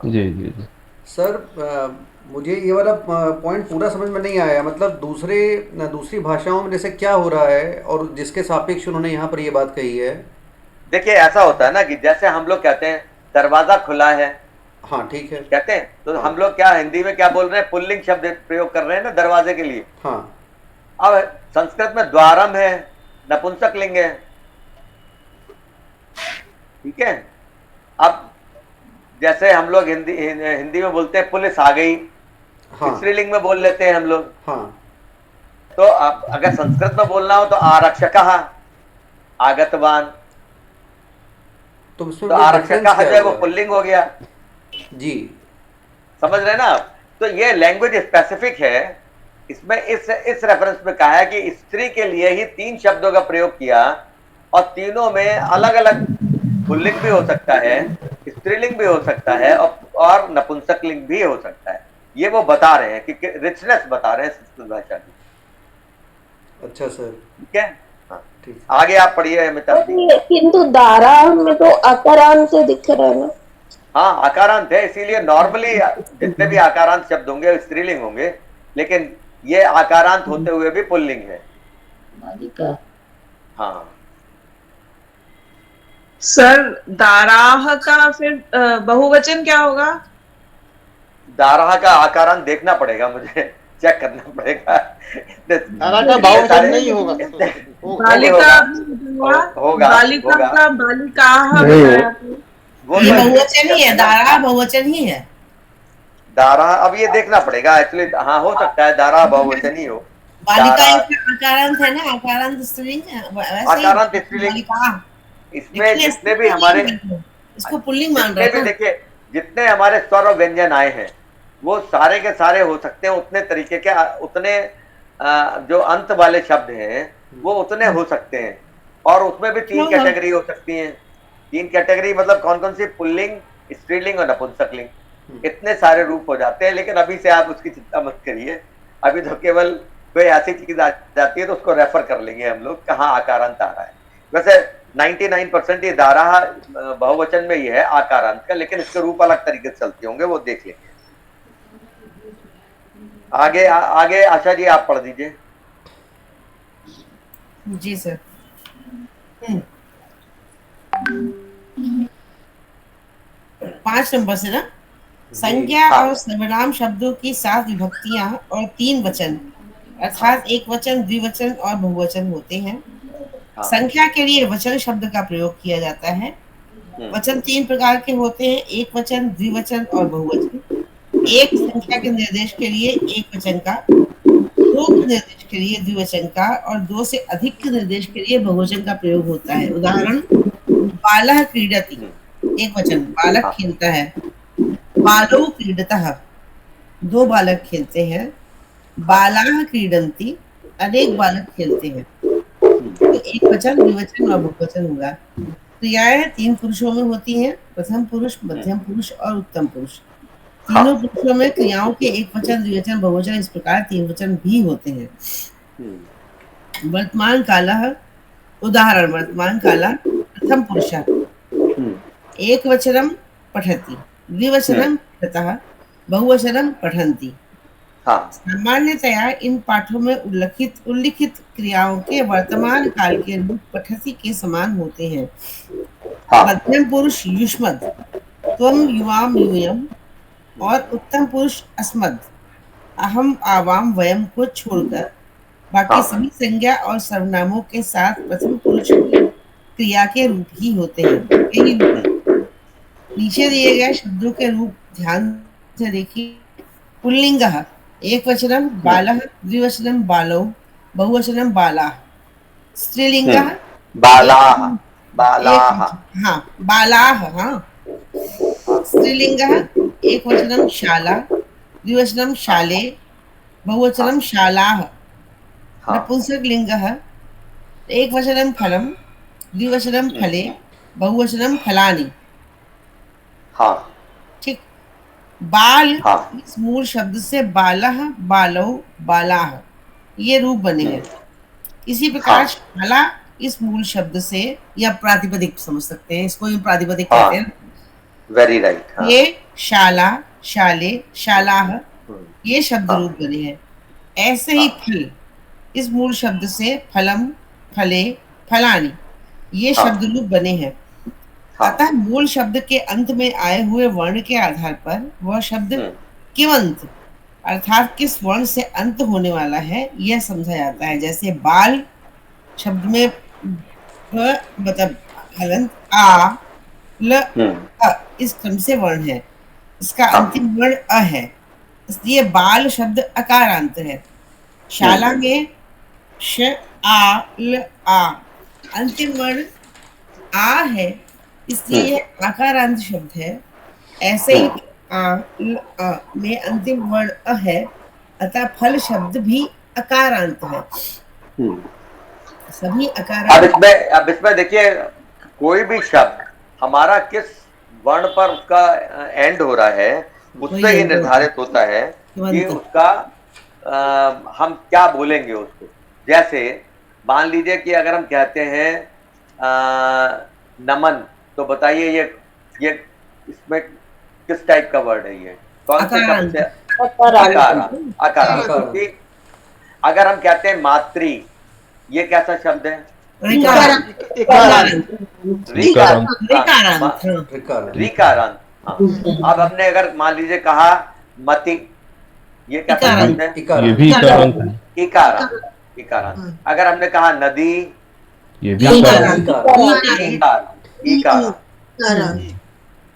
जी जी जी। सर मुझे ये वाला पॉइंट पूरा समझ में नहीं आया, मतलब दूसरी भाषाओं में जैसे क्या हो रहा है और जिसके सापेक्ष उन्होंने यहाँ पर ये बात कही है। देखिए ऐसा होता है ना कि जैसे हम लोग कहते हैं दरवाजा खुला है, हाँ ठीक है। कहते हैं तो हम लोग क्या हिंदी में क्या बोल रहे हैं, पुल्लिंग शब्द प्रयोग कर रहे हैं ना दरवाजे के लिए। हाँ अब संस्कृत में द्वारम है, नपुंसक लिंग है। ठीक है। अब जैसे हम लोग हिंदी में बोलते हैं पुलिस आ गई, हाँ स्त्रीलिंग में बोल लेते हैं हम लोग। हाँ। तो अब अगर संस्कृत में बोलना हो तो आरक्षक आगतवान, तो इसमें तो कोई आरक्षक difference जो क्या है वो हुआ? पुल्लिंग हो गया। जी। समझ रहे हैं ना आप? तो ये लैंग्वेज स्पेसिफिक है। इसमें इस रेफरेंस में कहा है कि स्त्री के लिए ही 3 शब्दों का प्रयोग किया और तीनों में अलग अलग पुल्लिंग भी हो सकता है, स्त्रीलिंग भी हो सकता है और नपुंसकलिंग भी हो सकता है। ये वो बता रहे हैं कि रिचनेस बता रहे हैं संस्कृत भाषा की। अच्छा सर। ठीक है। हाँ, ठीक। आगे आप पढ़िए अमिताभ जी। किंतु दारा में तो अकारांत से दिख रहा है ना। हाँ, आकारांत है, इसीलिए नॉर्मली जितने भी आकारांत शब्द होंगे स्त्रीलिंग होंगे, लेकिन ये आकारांत होते हुए भी पुल्लिंग है। बालिका। हाँ सर दाराह का फिर बहुवचन क्या होगा? दाराह का आकारांत देखना पड़ेगा, मुझे चेक करना पड़ेगा। दारा का बहुवचन नहीं होगा। बालिका होगा, बालिका होगा। का बालिकाह नहीं, बताया आपने। वो ये तो बहुवचन ही है, दारा बहुवचन ही है। दारा अब ये देखना पड़ेगा एक्चुअली। हाँ, हो सकता है दारा बहुवचन ही हो। बालिका दारा इसका आकारांत है ना, आकारांत स्त्रीलिंग है, वैसे ही आकारांत स्त्रीलिंग। बालिका। इसमें लेकिन जितने भी हमारे इसको पुल्लिंग मान जितने रहे भी हैं ना। देखिए जितने हमारे स्वर और व्यंजन आए हैं वो सारे के सारे हो सकते हैं उतने तरीके के, उतने जो अंत वाले शब्द हैं वो उतने हो सकते हैं। और उसमें भी 3 कैटेगरी हो सकती हैं। 3 कैटेगरी मतलब कौन कौन सी? पुल्लिंग, स्त्रीलिंग और नपुंसकलिंग। इतने सारे रूप हो जाते हैं। लेकिन अभी से आप उसकी चिंता मत करिए, अभी तो केवल कोई ऐसी चीज आ जाती है तो उसको रेफर कर लेंगे हम लोग कहाँ आकारांत आ रहा है। वैसे 99% ये दारा बहुवचन में ही है आकारांत का, लेकिन इसके रूप अलग तरीके से चलते होंगे, वो देख लेंगे। आगे आगे आशा जी आप पढ़ दीजिए। जी सर। हम्म, 5 नंबर से ना, संज्ञा हाँ। और सर्वनाम शब्दों की 7 विभक्तियां और 3 वचन अर्थात एक वचन, द्विवचन और बहुवचन होते हैं। हाँ। संख्या के लिए वचन शब्द का प्रयोग किया जाता है। वचन 3 प्रकार के होते हैं, एक वचन, द्विवचन और बहुवचन। एक संख्या के निर्देश के लिए एक वचन का, दो के निर्देश के लिए द्विवचन का और दो से अधिक के निर्देश के लिए बहुवचन का प्रयोग होता है। उदाहरण, बालः क्रीडति, एक वचन, बालक हाँ। खेलता है। बालौ क्रीडतः, दो बालक खेलते हैं। बालाः क्रीडन्ति, अनेक बालक खेलते हैं। तो एक वचन, द्विवचन और बहुवचन होगा। क्रियाएं 3 पुरुषों में होती हैं, प्रथम पुरुष, मध्यम पुरुष और उत्तम पुरुष। तीनों पुरुषों में क्रियाओं के एक वचन, द्विवचन, बहुवचन, इस प्रकार 3 वचन भी होते हैं। वर्तमान कालः, उदाहरण, वर्तमान कालः प्रथम पुरुषः, एक वचनम पठति, द्विवचनम पठतः, बहुवचनम पठन्ति। हाँ। सामान्यतया इन पाठों में उल्लिखित क्रियाओं के वर्तमान काल के रूप पठति के समान होते हैं। मध्यम पुरुष युष्मद्, त्वम युवाम यूयम और उत्तम पुरुष अस्मद्, अहम आवाम वयम को छोड़कर बाकी सभी संज्ञा और सर्वनामों के साथ प्रथम पुरुष क्रिया के रूप ही होते हैं। नीचे दिए गए शब्दों के रूप ध्यान से देखिए। पुल्लिंगः, एक वचनम बालः, द्विवचनम बालौ, बहुवचनम बालाः। स्त्रीलिंगः बालाः, बालाः। हाँ, बालाः, हाँ। स्त्रीलिंगः एक वचनम शाला, द्विवचनम शाले, बहुवचनम शालाः। नपुंसकलिंगः एक वचनम फलम, द्विवचनम फले, बहुवचनम फलानि। हाँ। ठीक। बाल, हाँ। इस मूल शब्द से बालः, बालौ, बालाः ये रूप बने हैं। इसी प्रकार शाला इस मूल शब्द से, या प्रातिपदिक समझ सकते हैं इसको, ये प्रातिपदिक कहते हैं। Very right. ये शाला, शाले, शालाः ये शब्द रूप बने हैं। ऐसे ही फल इस मूल शब्द से फलम, फले, फलानि ये शब्द रूप बने हैं। अतः मूल शब्द के अंत में आए हुए वर्ण के आधार पर वह शब्द किमंत अर्थात किस वर्ण से अंत होने वाला है यह समझा जाता है। जैसे बाल शब्द में ब मतलब हलंत, आ, ल, अ इस क्रम से वर्ण है, इसका अंतिम वर्ण अ है, इसलिए बाल शब्द अकारांत है। शाला में श, आ, ल, आ अंतिम वर्ण आ है, इसलिए यह आकारांत शब्द है। ऐसे ही आ, ल, आ में अंतिम वर्ण अ है, अतः फल शब्द भी अकारांत है। सभी अकारांत। अब इसमें देखिए, कोई भी शब्द हमारा किस वर्ण पर उसका एंड हो रहा है उससे ही निर्धारित होता है कि उसका हम क्या बोलेंगे उसको। जैसे मान लीजिए कि अगर हम कहते हैं नमन, तो बताइए ये इसमें किस टाइप का वर्ड है? ये कौन से शब्द से? अकारांत। क्योंकि अगर हम कहते हैं मातृ, ये कैसा शब्द है? रिकारांत। अब हमने अगर मान लीजिए कहा मति, ये कैसा शब्द है? ये भी इकारांत। अगर हमने कहा नदी, ये भी इकारांत।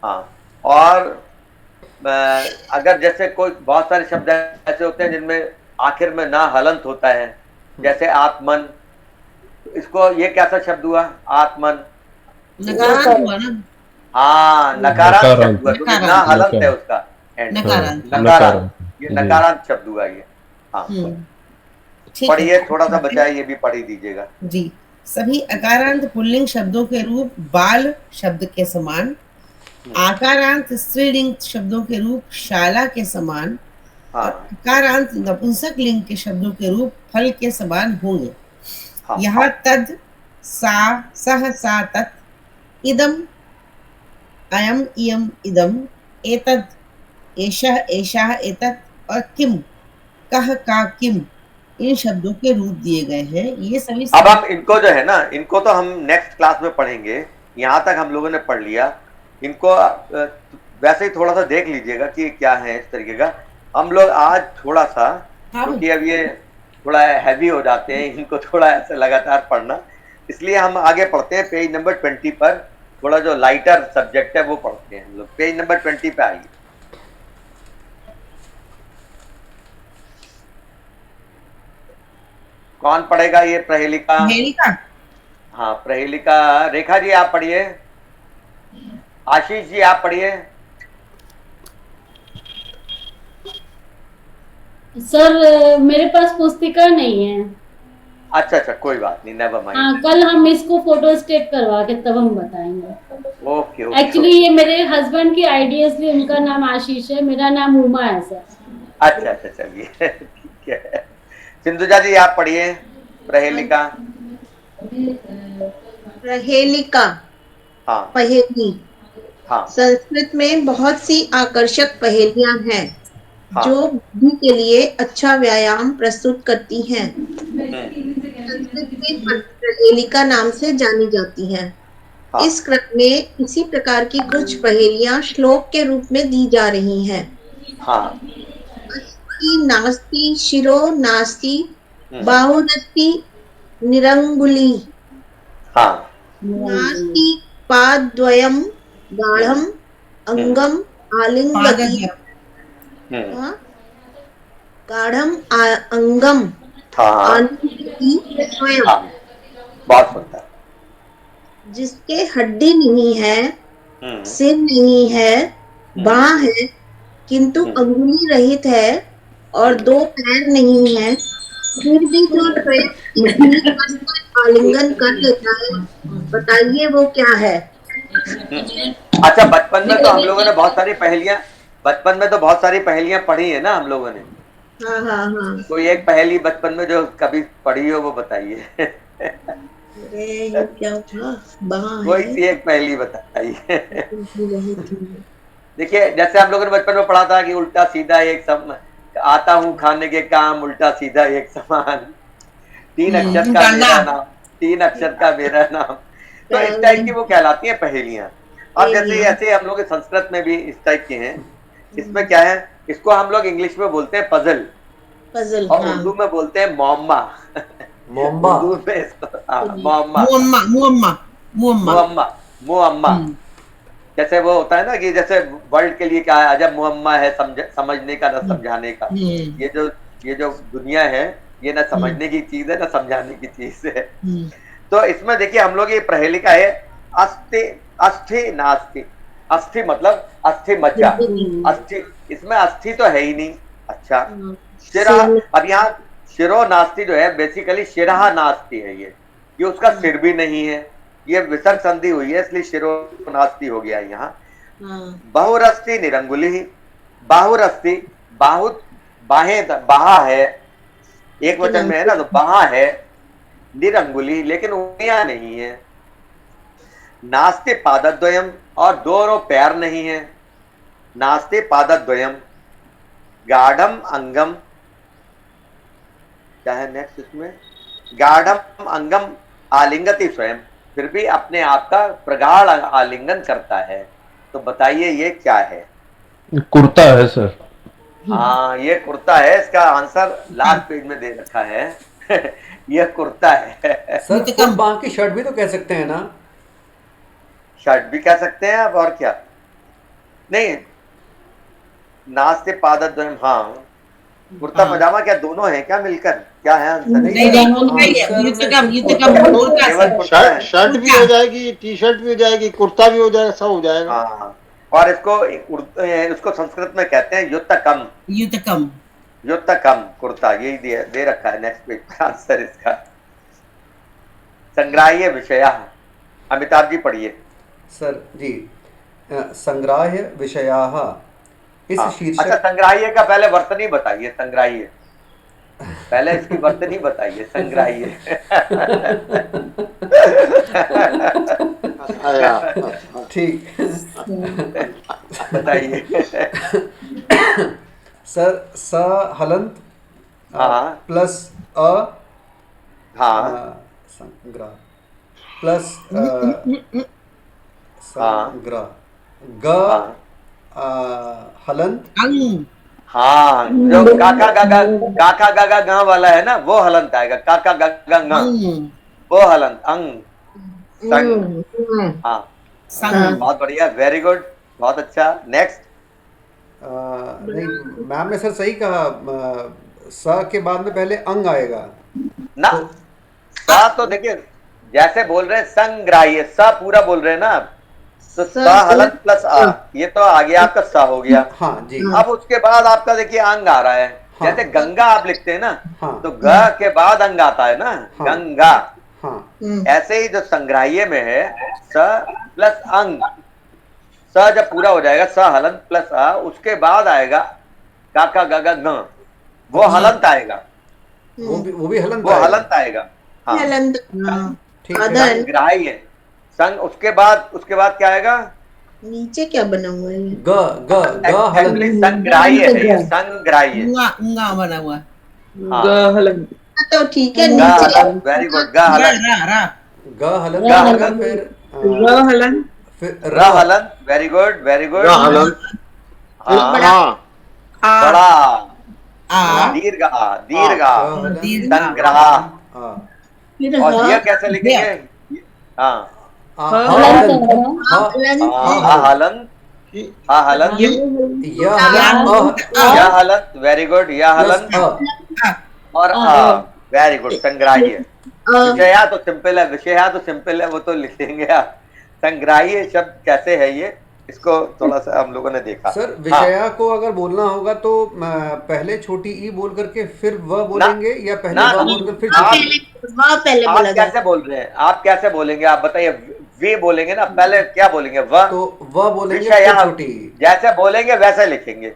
हाँ। और अगर जैसे कोई बहुत सारे शब्द ऐसे होते हैं जिनमें आखिर में ना हलंत होता है, जैसे आत्मन, इसको ये कैसा शब्द हुआ? आत्मन। हाँ, नकारांत शब्द हुआ क्योंकि ना हलंत है उसका एंड। नकारांत, ये नकारांत शब्द हुआ ये। हाँ, पढ़िए, थोड़ा सा बचाए, ये भी पढ़ ही दीजिएगा जी। सभी अकारांत पुल्लिंग शब्दों के रूप बाल शब्द के समान, आकारांत स्त्रीलिंग शब्दों के रूप शाला के समान, अकारांत नपुंसक लिंग के शब्दों के रूप फल के समान होंगे। यहाँ तद, सा, सह, सा, तत्, इदम, अयम, इयम, इदम, एतद, एषः, एषाः, एतत् और किम, कह, का, किम इन शब्दों के रूप दिए गए हैं। ये सभी अब हम इनको जो है ना, इनको तो हम नेक्स्ट क्लास में पढ़ेंगे। यहाँ तक हम लोगों ने पढ़ लिया। इनको वैसे ही थोड़ा सा देख लीजिएगा कि क्या है इस तरीके का। हम लोग आज थोड़ा सा, क्योंकि अब ये थोड़ा हैवी हो जाते हैं, इनको थोड़ा ऐसे लगातार पढ़ना, इसलिए हम आगे पढ़ते हैं। पेज नंबर 20 पर थोड़ा जो लाइटर सब्जेक्ट है वो पढ़ते हैं हम लोग। पेज नंबर 20 पे आइए। कौन पढ़ेगा ये प्रहेलिका? प्रहेलिका? हाँ प्रहेलिका। रेखा जी आप पढ़िए। आशीष जी आप पढ़िए। सर मेरे पास पुस्तिका नहीं है। अच्छा अच्छा कोई बात नहीं, नेवर माइंड। हाँ कल हम इसको फोटो स्टेट करवा के तब हम बताएंगे। Okay okay. एक्चुअली ये मेरे हस्बैंड की आईडी है, इसलिए उनका नाम आशीष है, मेरा नाम उमा है सर। अच्छा अच्छा चलिए ठीक है। सिंधुजा जी आप पढ़िए प्रहेलिका। प्रहेलिका। हाँ पहेली। हाँ संस्कृत में बहुत सी आकर्षक पहेलियां हैं हाँ। जो बुद्धि के लिए अच्छा व्यायाम प्रस्तुत करती हैं। संस्कृत में प्रहेलिका नाम से जानी जाती हैं। हाँ। इस क्रम में इसी प्रकार की कुछ पहेलियां श्लोक के रूप में दी जा रही हैं। हाँ। अस्ति नास्ति शिरो नास्ति बाहुरस्ति निरंगुली। हाँ। नास्ति पादद्वयम् गाढ़म् अंगम आलिंगति। हाँ? गाढ़म अंगम आलिंगति स्वयं। बहुत सुंदर। जिसके हड्डी नहीं है, सिर नहीं है, बाह है किंतु अंगुली रहित है और 2 पैर नहीं है, फिर भी जो स्वयं आलिंगन कर लेता है, बताइए वो क्या है? अच्छा बचपन में तो हम लोगों ने बहुत सारी पहेलियां, बचपन में तो बहुत सारी पहेलियां पढ़ी है ना हम लोगों ने। हाँ हाँ हाँ। कोई एक पहेली बचपन में जो कभी पढ़ी हो वो बताइए। ये क्या था? कोई सी एक पहेली बताइए। देखिए जैसे हम लोगों ने बचपन में पढ़ा था कि उल्टा सीधा एक सम, आता हूँ खाने के काम, उल्टा सीधा एक समान, 3 अक्षर का मेरा नाम, 3 अक्षर का मेरा नाम। तो इस टाइप की वो कहलाती है पहेलियां। अब जैसे ऐसे हम लोग संस्कृत में भी इस टाइप के हैं। इसमें क्या है, इसको हम लोग इंग्लिश में बोलते हैं पजल, पजल और उर्दू में बोलते हैं मोम्मा। मोम्मा। उर्दू में इसको मोम्मा मुअम्मा। मुअम्मा। जैसे वो होता है ना कि जैसे वर्ल्ड के लिए क्या है, अजब मुअम्मा है समझने का न समझाने का। ये जो दुनिया है ये ना समझने की चीज है ना समझाने की चीज है। तो इसमें देखिए हम लोग ये प्रहेलिका है अस्थि अस्थि नास्ति। अस्थि मतलब अस्थि मज्जा, अस्थि, इसमें अस्थि तो है ही नहीं। अच्छा शिरा, अब यहाँ शिरो नास्ति जो है बेसिकली शिरा नास्ति है। ये उसका सिर भी नहीं है, ये विसर्ग संधि हुई है इसलिए शिरो नास्ति हो गया यहाँ। बहुरस्ति निरंगुली। बाहुरस्ति, बाहु बाहें, बाहा है, एक वचन में है ना, तो बाहा है। निरंगुली लेकिन उंगलियां नहीं है। नास्ते पादद्वयम, और 2 पैर नहीं है। नास्ते पादद्वयम। गाढ़म अंगम, क्या है नेक्स्ट इसमें, गाढ़म अंगम आलिंगति स्वयं, फिर भी अपने आप का प्रगाढ़ आलिंगन करता है। तो बताइए ये क्या है? कुर्ता है सर। हाँ ये कुर्ता है। इसका आंसर लास्ट पेज में दे रखा है। यह कुर्ता है सर। तो बाकी की शर्ट भी तो कह सकते हैं ना? शर्ट भी कह सकते हैं आप, और क्या नहीं। नास्ते पादद्वयम, हाँ कुर्ता पजामा क्या दोनों है क्या मिलकर? क्या है आंसर? शर्ट भी हो जाएगी, टी शर्ट भी हो जाएगी, कुर्ता भी हो जाएगा, सब हो जाएगा। हाँ और इसको संस्कृत में कहते हैं युतकम। युतकम, युतकम कुर्ता, यही दे रखा है नेक्स्ट पेज पर आंसर इसका। संग्राह्य विषयः, अमिताभ जी पढ़िए। सर जी, संग्राह्य विषयाः इस शीर्षक। अच्छा संग्राह्य का पहले वर्तनी बताइए। संग्राह्य पहले इसकी वर्तनी बताइए। संग्राह्य ठीक बताइए। सर स हलंत हाँ प्लस अ हाँ संग्रह प्लस हाँ संग्रह ग हाँ हलंत अंग हाँ, जो काका गागा गा वाला है ना, वो हलंत आएगा। काका गागा गा, अंग वो हलंत। अंग, संग, हाँ, संग। बहुत बढ़िया, वेरी गुड, बहुत अच्छा। नेक्स्ट। नहीं, मैम ने सर सही कहा, स के बाद में पहले अंग आएगा। ना, तो सा तो देखिए, जैसे बोल रहे हैं संग्राह्य, सा पूरा बोल रहे हैं ना आप, तो सा हलंत प्लस आ, ये तो आ गया आपका, सा हो गया। हाँ जी, अब उसके बाद आपका देखिए अंग आ रहा है। हाँ। जैसे गंगा आप लिखते हैं ना, हाँ तो ग के बाद अंग आता है ना, हाँ। गंगा। हाँ ऐसे ही जो संग्राह्य में है, स प्लस अंग, स जब पूरा हो जाएगा, स हलंत प्लस आ, उसके बाद आएगा काका गागा ग, वो हलंत आएगा, वो भी हलंत वो आएगा। हलंत आएगा। हाँ, हलंत, ठीक है। अदर संग्राह्य, संग, उसके बाद क्या आएगा? नीचे क्या बना हुआ है? ग ग ग हलंत। एक्चुअली संग्राह्य है ये, संग्राह्य। उंगा उंगा बना हुआ। हाँ, तो ठीक है, ग नीचे हलंत, वेरी गुड, ग रा हलंत, रा रा ग हलंत ग आएगा, हलंत, फिर र हलंत, वेरी गुड, वेरी गुड। हलंत, फिर हाँ, बड़ा आ बड़ा, आ दीर्घ आ, दीर्घ आ, ग हलंत दीर्घ संग्रह। फिर और ह, ये कैसे लिखेंगे? हाँ, ह हलंत हलंत है। ह हलंत, हा हलंत, हा हलंत, य हलंत या हलंत, वेरी गुड, या प्लस हलंत, आ और वेरी गुड, संग्राह्य। अ, विषया तो सिंपल है, विषया तो सिंपल है, वो तो लिख देंगे आप। संग्राह्य शब्द कैसे है ये, इसको थोड़ा सा हम लोगों ने देखा। सर हाँ, विषया को अगर बोलना होगा तो पहले छोटी ई बोल करके फिर व ना बोलेंगे, या पहले ना व ना, बोलकर फिर आप छोटी ई? वह पहले बोला आप जाता कैसे बोल रहे हैं, आप कैसे बोलेंगे, आप बताइए। वे बोलेंगे ना, पहले क्या बोलेंगे? व, तो व बोलेंगे विषया, फिर छोटी ई। जैसे बोलेंगे वैसे लिखेंगे। है।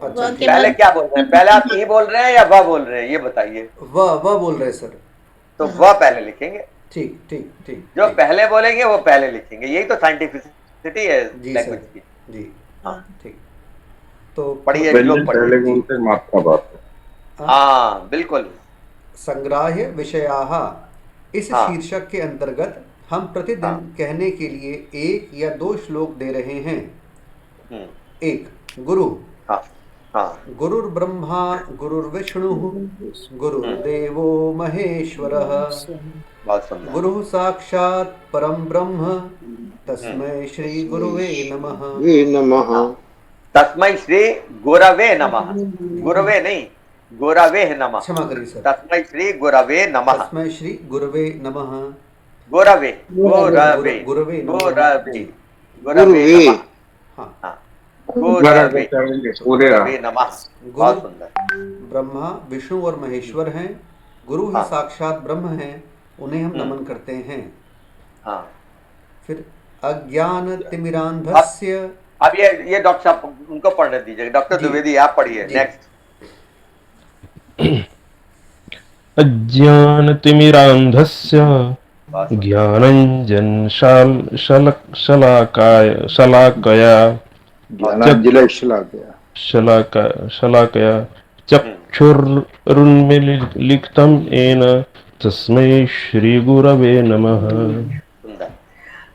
अच्छा वह ठीक के पहले बाद क्या बोल रहे हैं, पहले आप ई बोल रहे हैं या व बोल रहे हैं, ये बताइए। व बोल रहे हैं सर। तो व पहले लिखेंगे, ठीक ठीक ठीक जो ठीक। पहले बोलेंगे वो पहले लिखेंगे, यही तो साइंटिफिसिटी है जी लैंग्वेज सर, की। जी हाँ, ठीक। तो पढ़िए, व्यंजन श्लोक पहले पढ़िए जी। बोलते हैं, मात्रा बात है। हाँ, बिल्कुल। संग्राह्य विषयाः, इस हाँ शीर्षक के अंतर्गत हम प्रतिदिन हाँ, कहने के लिए एक या दो श्लोक दे रहे हैं। हम्म, एक, गुरु। हाँ हाँ, गुरुर्ब्रह्मा गुरुर्विष्णुः गुरुर्देवो महेश्वरः, बहुत सुंदर। गुरुः साक्षात् परम ब्रह्म, हम्म, तस्मै श्री गुरुवे नमः। वे नमः। हाँ, तस्मै श्री गुरवे नमः, गुरवे नहीं, गुरवे नमः, क्षमा करिए सर, तस्मै श्री गुरवे नमः, तस्मै श्री गुरुवे नमः। गुरवे, गुरवे, गुरवे नमः गुरवे, जी। गुरवे गुरुवे, नमः। हाँ, हाँ, दोबारा गुरवे, करेंगे, पूरे गुरवे नमः, गुरु बहुत सुंदर। ब्रह्मा विष्णु और महेश्वर हैं, गुरु ही हाँ साक्षात ब्रह्म हैं, उन्हें हम हम्म, नमन करते हैं। हाँ। फिर अज्ञान अब तिमिरांधस्य। अब ये डॉक्टर साहब उनको पढ़ने दीजिए, डॉक्टर जी द्विवेदी आप पढ़िए। जी। नेक्स्ट। अज्ञानतिमिरान्धस्य बहुत सुंदर। शलाकया ज्ञानांजलि श्लाघया। शलाकया हम्म, चक्षुरुन्मीलितं येन तस्मै श्रीगुरवे नमः। सुंदर।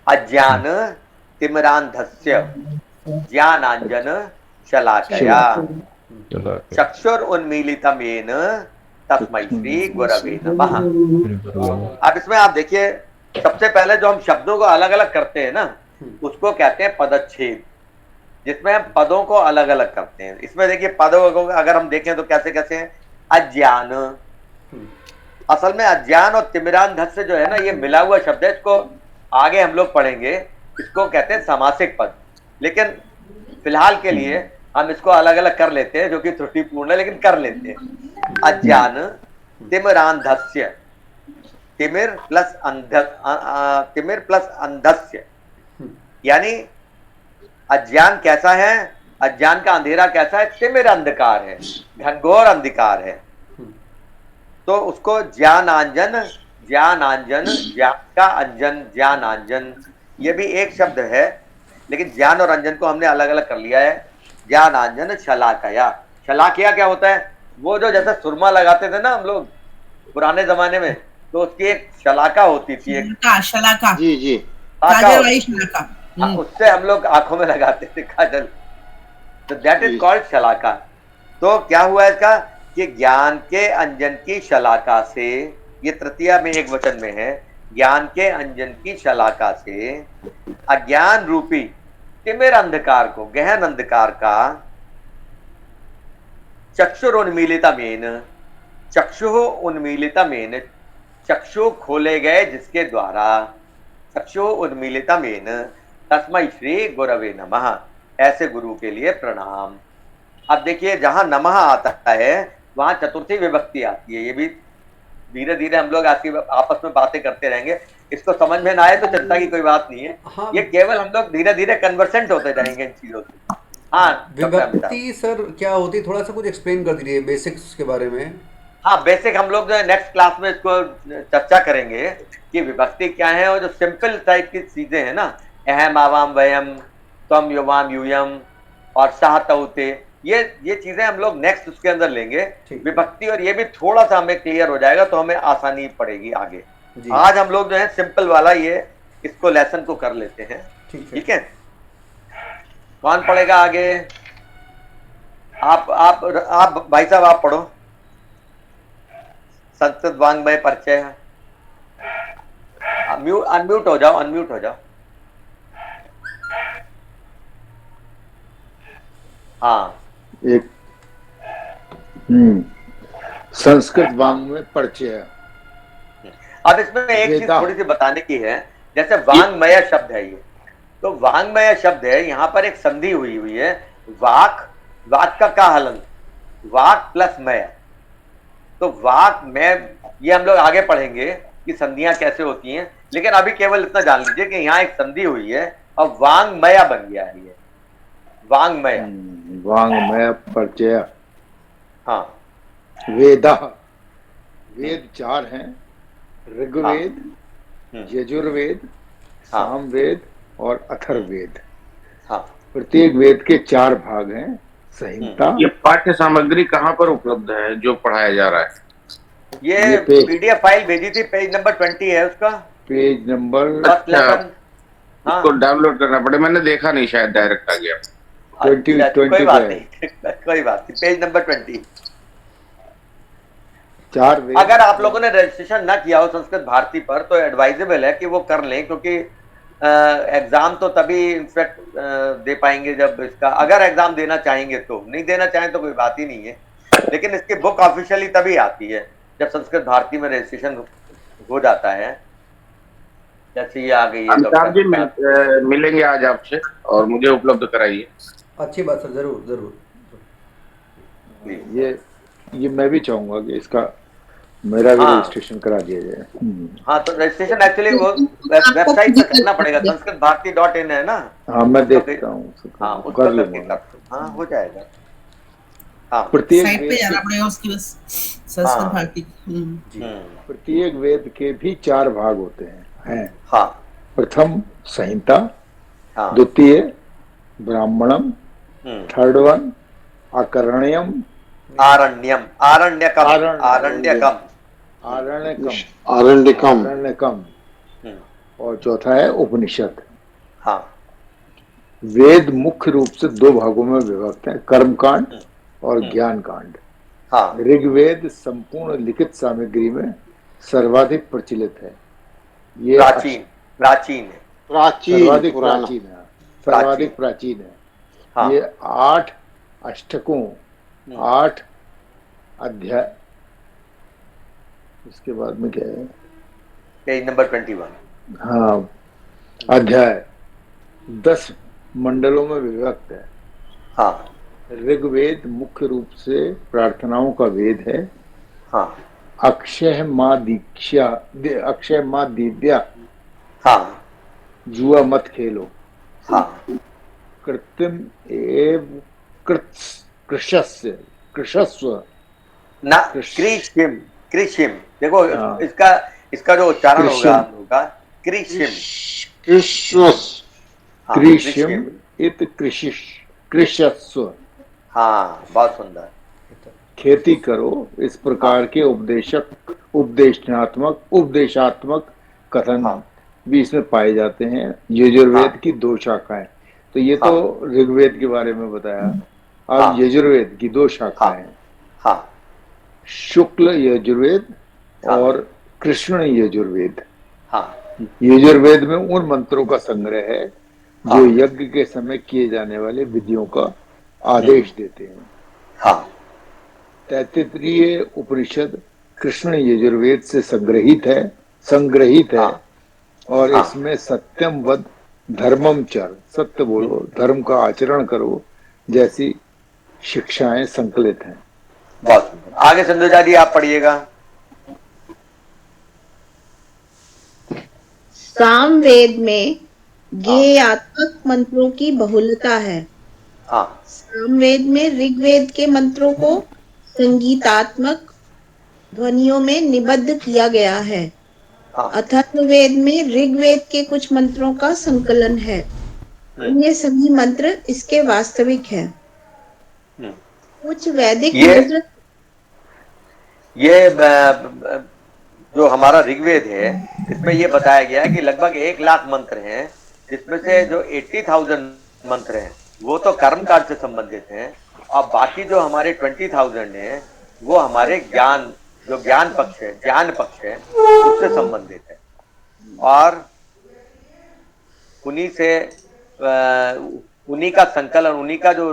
अज्ञान तिमिरांधस्य ज्ञानांजन शलाकया शलाकया चक्षुर उन्मीलितम येन तस्मै श्री गुरवे नमः। अब इसमें आप देखिए, सबसे पहले जो हम शब्दों को अलग अलग करते हैं ना, उसको कहते हैं पदच्छेद, जिसमें हम पदों को अलग अलग करते हैं। इसमें देखिए, पदों को अगर हम देखें तो कैसे कैसे हैं। अज्ञान, असल में अज्ञान और तिमिरांधस्य जो है ना, ये मिला हुआ शब्द है। इसको आगे हम लोग पढ़ेंगे, इसको कहते हैं समासिक पद। लेकिन फिलहाल के लिए हम इसको अलग अलग कर लेते हैं, जो कि त्रुटिपूर्ण है, लेकिन कर लेते हैं। अज्ञान तिमिरांधस्य, तिमिर प्लस तिमिर प्लस अंधस्य, यानी अज्ञान कैसा है, अज्ञान का अंधेरा कैसा है, तिमिर अंधकार है, घनघोर अंधकार है। तो उसको ज्ञानांजन, ज्ञानांजन, ज्ञान का अंजन, ज्ञानांजन, ये भी एक शब्द है, लेकिन ज्ञान और अंजन को हमने अलग अलग कर लिया है। ज्ञानांजन शलाकया। शलाकया क्या होता है? वो जो जैसे सुरमा लगाते थे ना हम लोग पुराने जमाने में, तो उसकी एक शलाका होती थी, एक शलाका, जी जी, काजल वाली शलाका। उससे हम लोग आंखों में लगाते थे काजल, तो दैट इज कॉल्ड शलाका। तो क्या हुआ इसका कि ज्ञान के अंजन की शलाका से, ये तृतीया में एक वचन में है, ज्ञान के अंजन की शलाका से अज्ञान रूपी तिमिर अंधकार को, गहन अंधकार का चक्षुरुन्मीलितमेन, चक्षु उन्मीलितमेन, चक्षु खोले गए जिसके द्वारा, चक्षु उन्मीलितमेन तस्मै श्री गुरवे नमः, ऐसे गुरु के लिए प्रणाम। अब देखिए जहां नमः आता है वहां चतुर्थी विभक्ति आती है। ये भी धीरे धीरे हम लोग आपस में बातें करते रहेंगे, इसको समझ में ना आए तो चिंता की कोई बात नहीं है। हाँ, ये केवल हम लोग धीरे धीरे कन्वर्सेंट होते जाएंगे इन चीजों से। हाँ, विभक्ति सर क्या होती, थोड़ा सा कुछ एक्सप्लेन कर दीजिए बेसिक्स के बारे में। हाँ, बेसिक हम लोग जो है नेक्स्ट क्लास में इसको चर्चा करेंगे कि विभक्ति क्या है, और जो सिंपल टाइप की चीजें हैं ना, अहम आवाम वयम, तम युवाम यूयम और सह तौते, ये चीजें हम लोग नेक्स्ट उसके अंदर लेंगे विभक्ति, और ये भी थोड़ा सा हमें क्लियर हो जाएगा तो हमें आसानी पड़ेगी आगे। आज हम लोग जो है सिंपल वाला ये इसको लेसन को कर लेते हैं। ठीक है, कौन पढ़ेगा आगे? आप भाई साहब आप पढ़ो, संस्कृत वांग्मय परिचय। अनम्यूट हो जाओ, अनम्यूट हो जाओ। हाँ, एक संस्कृत वांग्मय परिचय। अब इसमें एक चीज थोड़ी सी बताने की है, जैसे वांग्मय शब्द है ये, तो वांग्मय शब्द है, यहाँ पर एक संधि हुई है, वाक, वाक का हलन, वाक प्लस मय, तो वाक में ये हम लोग आगे पढ़ेंगे कि संधियां कैसे होती हैं, लेकिन अभी केवल इतना जान लीजिए कि यहाँ एक संधि हुई है और वांग्मय बन गया है ये, वांग्मय। वांग्मय परिचय। हाँ, वेदा, वेद 4 हैं, ऋग्वेद, यजुर्वेद, सामवेद और अथर्ववेद। हाँ, प्रत्येक वेद के 4 भाग हैं। संहिता। ये पाठ्य सामग्री कहाँ पर उपलब्ध है जो पढ़ाया जा रहा है? ये पीडीएफ फाइल भेजी थी, पेज नंबर 20 है उसका, पेज नंबर। उसको डाउनलोड करना पड़े, मैंने देखा नहीं, शायद डायरेक्ट आ गया। 20 कोई बात नहीं, कोई बात नहीं, पेज नंबर 20। 4 वेद। अगर आप लोगों ने रजिस्ट्रेशन ना किया हो संस्कृत भारती पर तो एडवाइजेबल है कि वो कर लें, क्योंकि एग्जाम तो तभी इनफैक्ट दे पाएंगे जब इसका, अगर एग्जाम देना चाहेंगे तो, नहीं देना चाहें तो कोई बात ही नहीं है, लेकिन इसकी बुक ऑफिशियली तभी आती है जब संस्कृत भारती में रजिस्ट्रेशन हो जाता है। जैसे ये आ गई है। अमिताभ जी मिलेंगे आज आपसे और मुझे उपलब्ध कराइए। अच्छी बात सर, जरूर जरूर। ये मैं भी चाहूंगा कि इसका मेरा भी रजिस्ट्रेशन करा दिया जाए। हाँ, तो रजिस्ट्रेशन एक्चुअली वो वेबसाइट पे करना पड़ेगा, sanskritbharati.in है ना। हाँ, मैं देखता हूँ। हाँ, उस पर करके हाँ हो जाएगा। हाँ, प्रत्येक साइट पे जाना पड़ेगा उसकी, बस संस्कृत भारती। प्रत्येक वेद के भी 4 भाग होते हैं। हाँ, प्रथम संहिता, द्वितीय ब्राह्मणम, थर्ड वन आकर्ण्यम, आरण्यम, आरण्यकम, आरण्यकम, आरण्यकम, और चौथा है उपनिषद। हाँ, वेद मुख्य रूप से 2 भागों में विभक्त हैं, कर्मकांड और ज्ञान कांड। हाँ, ऋग्वेद संपूर्ण लिखित सामग्री में सर्वाधिक प्रचलित है। ये प्राचीन है, सर्वाधिक प्राचीन है। हाँ, ये 8 अष्टकों, 8 अध्याय। इसके बाद में क्या है? Page number 21। हाँ, अध्याय 10 मंडलों में विभक्त है। हाँ, ऋग्वेद मुख्य रूप से प्रार्थनाओं का वेद है। हाँ, अक्षय माँ दिव्या, हाँ, जुआ मत खेलो। हाँ, कृत्रिम एव कृशस्व ना, कृषिम, देखो इसका जो उच्चारण होगा कृषिम इत कृषस्व। हाँ, बहुत सुंदर। खेती करो, इस प्रकार के उपदेशात्मक कथन भी इसमें पाए जाते हैं। यजुर्वेद की 2 शाखाएं, तो ये तो ऋग्वेद के बारे में बताया। अब यजुर्वेद की 2 शाखाएं हैं, शुक्ल यजुर्वेद और कृष्ण यजुर्वेद। यजुर्वेद में उन मंत्रों का संग्रह है जो यज्ञ के समय किए जाने वाले विधियों का आदेश देते हैं। 33 उपनिषद कृष्ण यजुर्वेद से संग्रहित है और इसमें सत्यम वद धर्मम चर, सत्य बोलो, धर्म का आचरण करो जैसी शिक्षाएं संकलित हैं। बहुत आगे संध्या जी आप पढ़िएगा। सामवेद में ज्ञेयात्मक मंत्रों की बहुलता है। सामवेद में ऋग्वेद के मंत्रों को संगीतात्मक ध्वनियों में निबद्ध किया गया है। अथर्ववेद में ऋग्वेद के कुछ मंत्रों का संकलन है। ये सभी मंत्र इसके वास्तविक हैं। कुछ वैदिक मंत्र, ये जो हमारा ऋग्वेद है इसमें ये बताया गया है कि लगभग 1 लाख मंत्र हैं, जिसमें से जो 80,000 मंत्र हैं वो तो कर्मकांड से संबंधित हैं और बाकी जो हमारे 20,000 हैं वो हमारे ज्ञान पक्ष है उससे संबंधित है। और उन्हीं का संकलन, उन्हीं का जो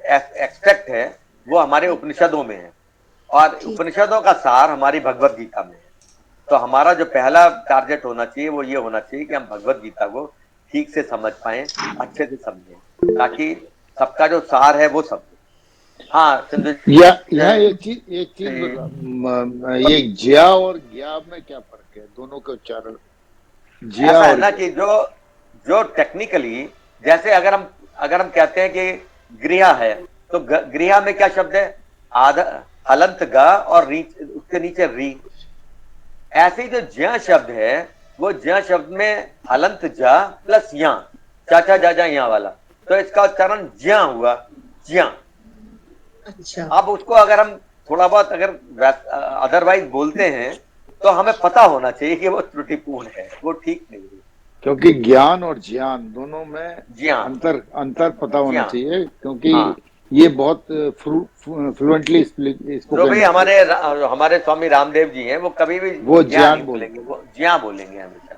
एक्सट्रैक्ट है वो हमारे उपनिषदों में है और उपनिषदों का सार हमारी भगवत गीता में है। तो हमारा जो पहला टारगेट होना चाहिए वो ये होना चाहिए कि हम भगवत गीता को ठीक से समझ पाएं, अच्छे से समझें, ताकि सबका जो सार है वो सब। यहाँ एक चीज ये ज्या और ज्ञा में क्या फर्क है? दोनों के उच्चारण ऐसा है ना कि जो टेक्निकली, जैसे अगर हम कहते हैं कि गृह है तो गृह में क्या शब्द है? हलंत ग और उसके नीचे री। ऐसे ही जो ज्या शब्द है वो ज्या शब्द में हलंत जा प्लस या, चाचा जाजा या वाला, तो इसका उच्चारण ज्या हुआ, ज्या। अच्छा। अब उसको अगर हम थोड़ा बहुत अदरवाइज बोलते हैं तो हमें पता होना चाहिए कि वो त्रुटिपूर्ण है, वो ठीक नहीं है। क्योंकि ज्ञान और ज्ञान दोनों में अंतर पता होना चाहिए, क्योंकि ये बहुत फ्लुएंटली जो भी हमारे स्वामी रामदेव जी हैं वो कभी भी वो ज्ञान बोलेंगे, वो ज्ञान बोलेंगे हमेशा।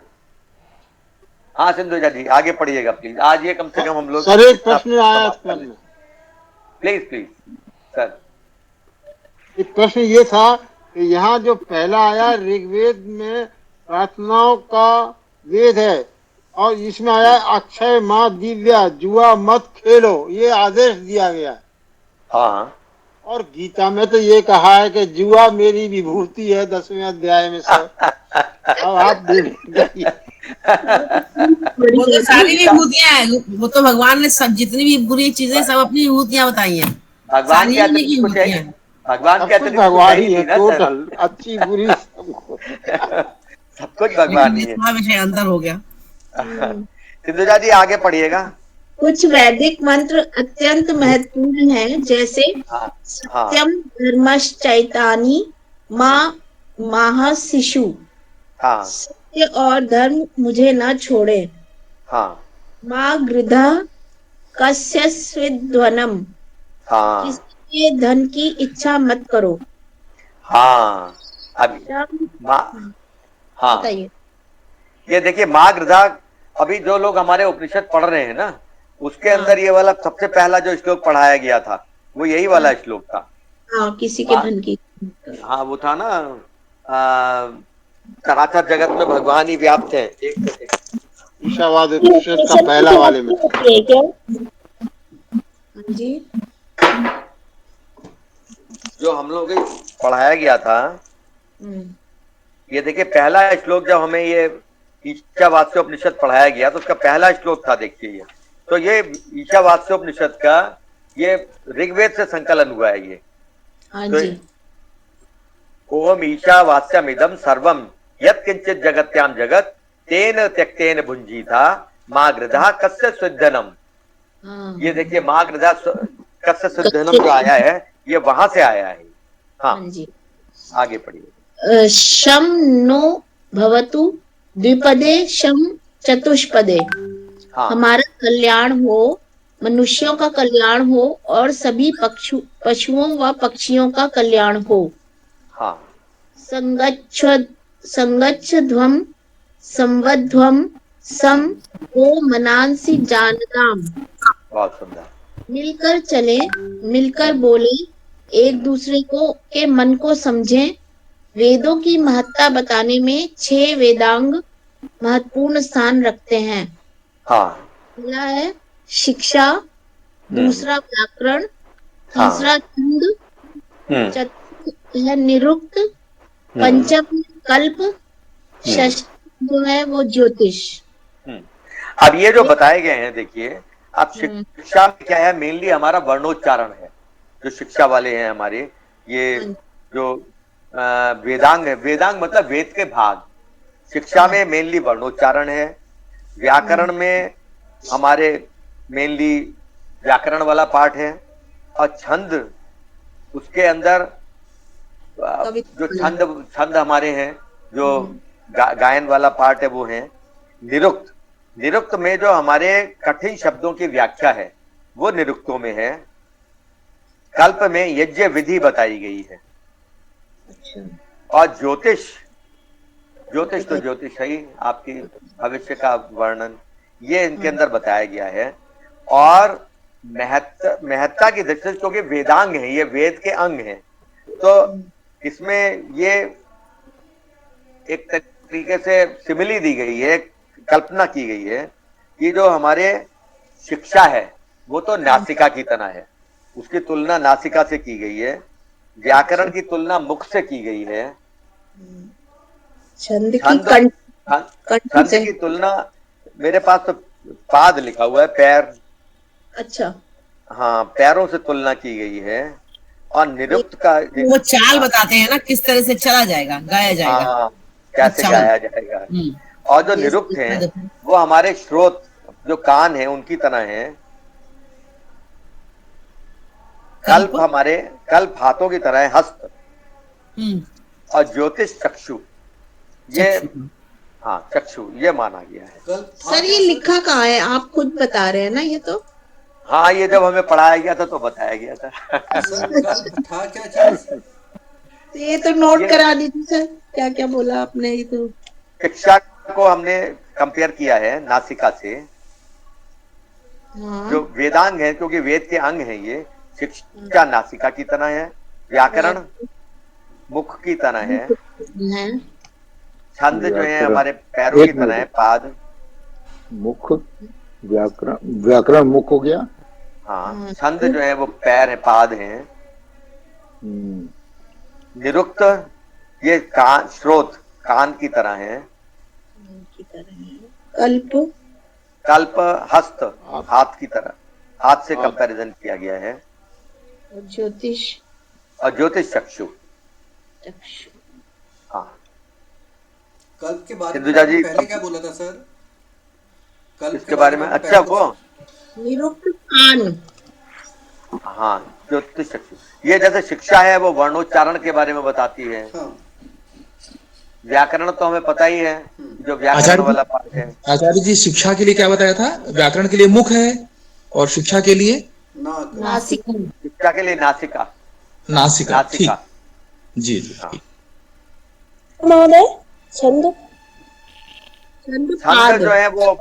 हाँ सिंधुजा जी आगे पढ़िएगा प्लीज। आज ये कम से कम हम लोग सर एक प्रश्न आया प्लीज सर। एक प्रश्न ये था कि यहाँ जो पहला आया ऋग्वेद में प्रार्थनाओं का वेद है और इसमें आया अक्षय माँ दिव्या जुआ मत खेलो, ये आदेश दिया गया। हाँ। और गीता में तो ये कहा है कि जुआ मेरी विभूति है 10वें अध्याय में। सर अब आप वो तो सारी विभूतियां हैं, वो तो भगवान ने सब जितनी भी बुरी चीजें सब अपनी विभूतियां बताई हैं। भगवान ही है टोटल, अच्छी बुरी सब कुछ भगवान ही है। विषय अंतर हो गया। सिंधुजा जी आगे पढ़िएगा। कुछ वैदिक मंत्र अत्यंत महत्वपूर्ण हैं, जैसे सत्यम धर्मश्चैतानि माह शिशु, सत्य और धर्म मुझे न छोड़े, माँ गृधा कस्यस्विध्वनम, किसी धन की इच्छा मत करो। बताइए। ये देखिए माँ गृधा, अभी जो लोग हमारे उपनिषद पढ़ रहे हैं ना उसके अंदर ये वाला सबसे पहला जो श्लोक पढ़ाया गया था वो यही वाला श्लोक था। किसी के धन की। हाँ वो था ना, चराचर जगत में भगवान ही व्याप्त है। ईशावाद उपनिषद का पहला वाले में जी जो हम लोग पढ़ाया गया था। ये देखिए पहला श्लोक जब हमें ये ईशावास्य उपनिषद पढ़ाया गया तो उसका पहला श्लोक था। देखिए ये तो ये ईशावास्य उपनिषद का ये ऋग्वेद से संकलन हुआ है ये। तो ओम ईशावास्यमिदं सर्वम यत् किंचित जगत्याम जगत तेन त्यक्तेन भुंजीता माँ गृधा कस्य स्विद्धनम। ये देखिए माँ गृधा कस्य स्विद्धनम जो आया है ये वहां से आया है। हाँ हाँ जी। आगे पढ़िए। शम नो भवतु द्विपदे शम चतुष्पदे। हाँ हमारा कल्याण हो, मनुष्यों का कल्याण हो और सभी पशुओं व पक्षियों का कल्याण हो। हाँ संगच्छध्वम संवध्वम सम ओ मनांसि जानताम। बहुत सुंदर। मिलकर चले, मिलकर बोले, एक दूसरे को के मन को समझें। वेदों की महत्ता बताने में 6 वेदांग महत्वपूर्ण स्थान रखते हैं। हाँ पहला है शिक्षा, दूसरा व्याकरण, हाँ तीसरा छंद, हम्म चतुर्थ है निरुक्त, पंचम कल्प, षष्ठ जो है वो ज्योतिष। अब ये जो बताए गए हैं देखिए, अब शिक्षा में क्या है, मेनली हमारा वर्णोच्चारण है। जो शिक्षा वाले हैं हमारे, ये जो वेदांग है, वेदांग मतलब वेद के भाग। शिक्षा में मेनली वर्णोच्चारण है, व्याकरण में हमारे मेनली व्याकरण वाला पार्ट है, और छंद उसके अंदर जो छंद हमारे हैं, जो गायन वाला पार्ट है वो है। निरुक्त, निरुक्त में जो हमारे कठिन शब्दों की व्याख्या है वो निरुक्तों में है। कल्प में यज्ञ विधि बताई गई है। और ज्योतिष, ज्योतिष तो ज्योतिष है ही, आपकी भविष्य का वर्णन ये इनके अंदर बताया गया है। और महत्ता की दृष्टि से, क्योंकि वेदांग है, ये वेद के अंग हैं, तो इसमें ये एक तरीके से सिमिली दी गई है, कल्पना की गई है कि जो हमारे शिक्षा है वो तो नासिका की तरह है, उसकी तुलना नासिका से की गई है। व्याकरण की तुलना मुख से की गई है। छंद की तुलना, मेरे पास तो पाद लिखा हुआ है, पैर। अच्छा हाँ, पैरों से तुलना की गई है। और निरुक्त का वो चाल बताते हैं ना, किस तरह से चला जाएगा, गाया जाएगा। हाँ, कैसे गाया जाएगा। और जो निरुक्त हैं वो हमारे श्रोत, जो कान है उनकी तरह है। कल्प हमारे, कल्प हाथों की तरह है, हस्त। और ज्योतिष चक्षु, ये हाँ चक्षु ये माना गया है। सर ये लिखा कहाँ है, आप खुद बता रहे हैं ना ये तो? हाँ, ये जब हमें पढ़ाया गया था तो बताया गया था। था क्या चीज? ये तो नोट करा दी थी सर, क्या क्या बोला आपने। ये तो शिक्षा को हमने कंपेयर किया है नासिका से। जो वेदांग है, क्योंकि वेद के अंग है ये। शिक्षा नासिका की तरह है, व्याकरण मुख की तरह है, छंद जो है हमारे पैरों की तरह है, पाद। मुख, व्याकरण मुख हो गया। हाँ, छंद जो है वो पैर है, पाद हैं। निरुक्त ये कान, श्रोत कान की तरह है। कल्प, कल्प हस्त, हाथ की तरह, हाथ से कंपैरिजन किया गया है। ज्योतिष, और ज्योतिष चक्षु। हाँ, कल्प के बारे सिंधुजा जी पहले क्या बोला था सर? कल्प इसके बारे में अच्छा वो निरुक्त कान। हाँ, ज्योतिष चक्षु। ये जैसे शिक्षा है वो वर्णोच्चारण के बारे में बताती है। व्याकरण तो हमें पता ही है, जो व्याकरण वाला पार्ट है। आचार्य जी, शिक्षा के लिए क्या बताया था? व्याकरण के लिए मुख है और शिक्षा के लिए नासिका। शिक्षा के लिए नासिका। नासिका, ठीक जी जी। महोदय छंद, छंद जो है वो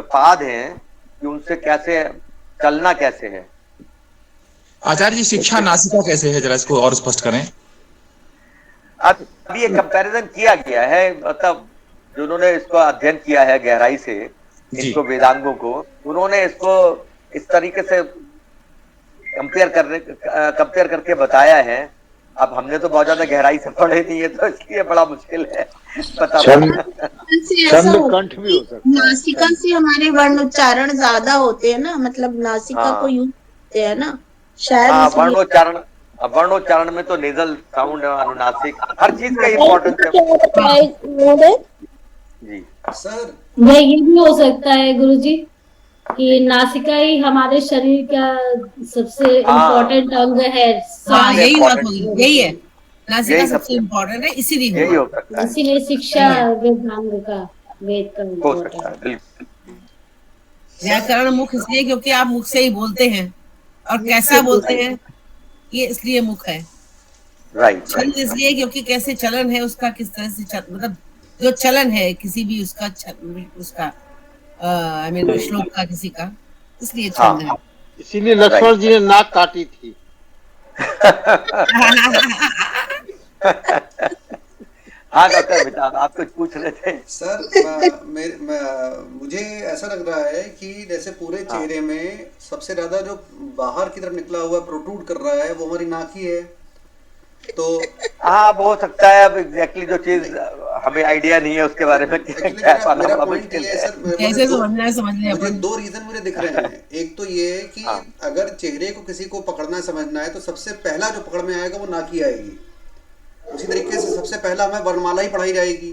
पाद हैं कि उनसे कैसे चलना कैसे है। आचार्य जी, शिक्षा नासिका कैसे है, जरा इसको और स्पष्ट करें। अब ये कंपैरिजन किया गया है, मतलब जिन्होंने इसको अध्ययन किया है गहराई से, इसको वेदांगों को, उन्होंने इसको इस तरीके से कंपेयर करके बताया है। अब हमने तो बहुत ज्यादा गहराई से पढ़े नहीं है, तो इसलिए बड़ा मुश्किल है पता। कंठ भी हो सकता है। नासिका से हमारे वर्ण उच्चारण ज्यादा होते हैं ना, मतलब नासिका को यूज करते हैं ना शायद। वर्णोच्चारण में तो नेजल साउंड, अनुनासिक, हर चीज का इम्पोर्टेंस है। जी सर, ये भी हो सकता है गुरुजी। कि नासिका ही हमारे शरीर का सबसे इम्पोर्टेंट अंग है। हाँ, यही बात होगी, यही है, यही नासिका सबसे सबसे इम्पोर्टेंट है, इसीलिए यही हुआ। हो सकता है, इसीलिए शिक्षा वेदांग का, वेद का हो सकता इम्पोर्टेंट। है, बिल्कुल। व्याकरण मुख इसलिए क्योंकि आप मुख से ही बोलते हैं, और कैसा बोलते हैं ये इसलिए मुख है। राइट छंद इसलिए क्योंकि कैसे चलन है उसका, किस तरह से मतलब जो चलन है किसी भी उसका आई मीन श्लोक का, किसी का, इसलिए छंद है। इसीलिए लक्ष्मण जी ने नाक काटी थी। हाँ डॉक्टर विशाल, आप कुछ पूछ रहे थे। सर मुझे ऐसा लग रहा है कि जैसे पूरे चेहरे में सबसे ज्यादा जो बाहर की तरफ निकला हुआ प्रोट्रूड कर रहा है वो हमारी नाक ही है। तो हाँ हो सकता है, अब एग्जैक्टली जो चीज हमें आइडिया नहीं है उसके बारे में मेरा पॉइंट ये है सर, कैसे समझना है, समझ मुझे दो रीजन मुझे दिख रहे हैं। एक तो ये कि अगर चेहरे को किसी को पकड़ना समझना है तो सबसे पहला जो पकड़ में आएगा वो नाक ही आएगी। उसी तरीके से सबसे पहला हमें वर्णमाला ही पढ़ाई जाएगी।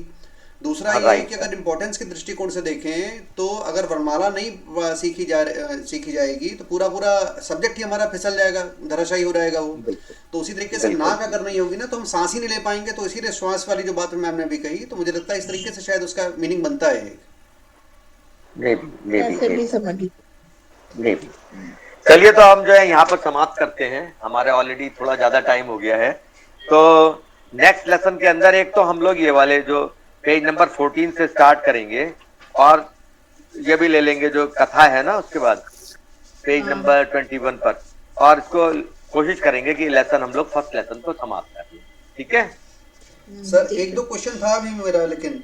दूसरा ये है कि अगर इम्पोर्टेंस के दृष्टिकोण से देखें तो अगर वर्णमाला नहीं सीखी जाएगी तो पूरा सब्जेक्ट ही हमारा फिसल जाएगा, धराशायी हो जाएगा वो। तो उसी तरीके से नाक अगर नहीं होगी ना तो हम सांस ही नहीं ले पाएंगे। तो इसीलिए श्वास वाली जो बात मैम ने भी कही, तो मुझे लगता है इस तरीके से शायद उसका मीनिंग बनता है। चलिए तो हम जो है यहाँ पर समाप्त करते हैं, हमारे ऑलरेडी थोड़ा ज्यादा टाइम हो गया है। तो नेक्स्ट लेसन के अंदर एक तो हम लोग ये वाले जो पेज नंबर 14 से स्टार्ट करेंगे, और ये भी ले लेंगे जो कथा है ना उसके बाद पेज नंबर 21 पर, और इसको कोशिश करेंगे कि लेसन हम लोग फर्स्ट लेसन को समाप्त कर लें। ठीक है सर? एक दो क्वेश्चन था अभी मेरा, लेकिन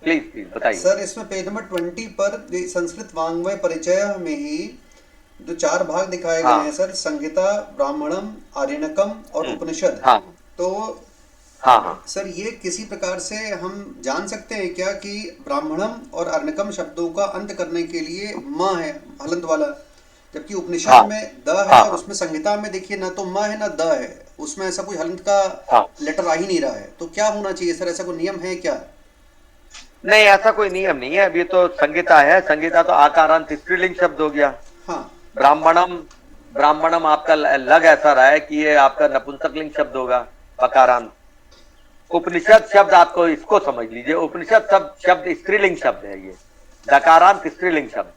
प्लीज बताइए सर। इसमें पेज नंबर 20 पर संस्कृत वाङ्मय परिचय में ही जो 4 भाग दिखाए गए हैं सर, संहिता, ब्राह्मणम, आर्यणकम और उपनिषद। तो सर ये किसी प्रकार से हम जान सकते हैं क्या कि ब्राह्मणम और अर्णकम शब्दों का अंत करने के लिए म है हलंत वाला, जबकि उपनिषद में द है, और उसमें संहिता में देखिए ना तो म है ना द है, उसमें ऐसा कोई हलंत का लेटर आ ही नहीं रहा है। तो क्या होना चाहिए सर, ऐसा कोई नियम है क्या? नहीं, ऐसा कोई नियम नहीं है। अभी तो संहिता है, संहिता तो आकारांत स्त्रीलिंग शब्द हो गया। ब्राह्मणम आपका लग ऐसा रहा है कि ये आपका नपुंसकलिंग शब्द होगा, पकारांत। उपनिषद शब्द आपको इसको समझ लीजिए, उपनिषद शब्द स्त्रीलिंग शब्द है, ये नकारांत स्त्रीलिंग शब्द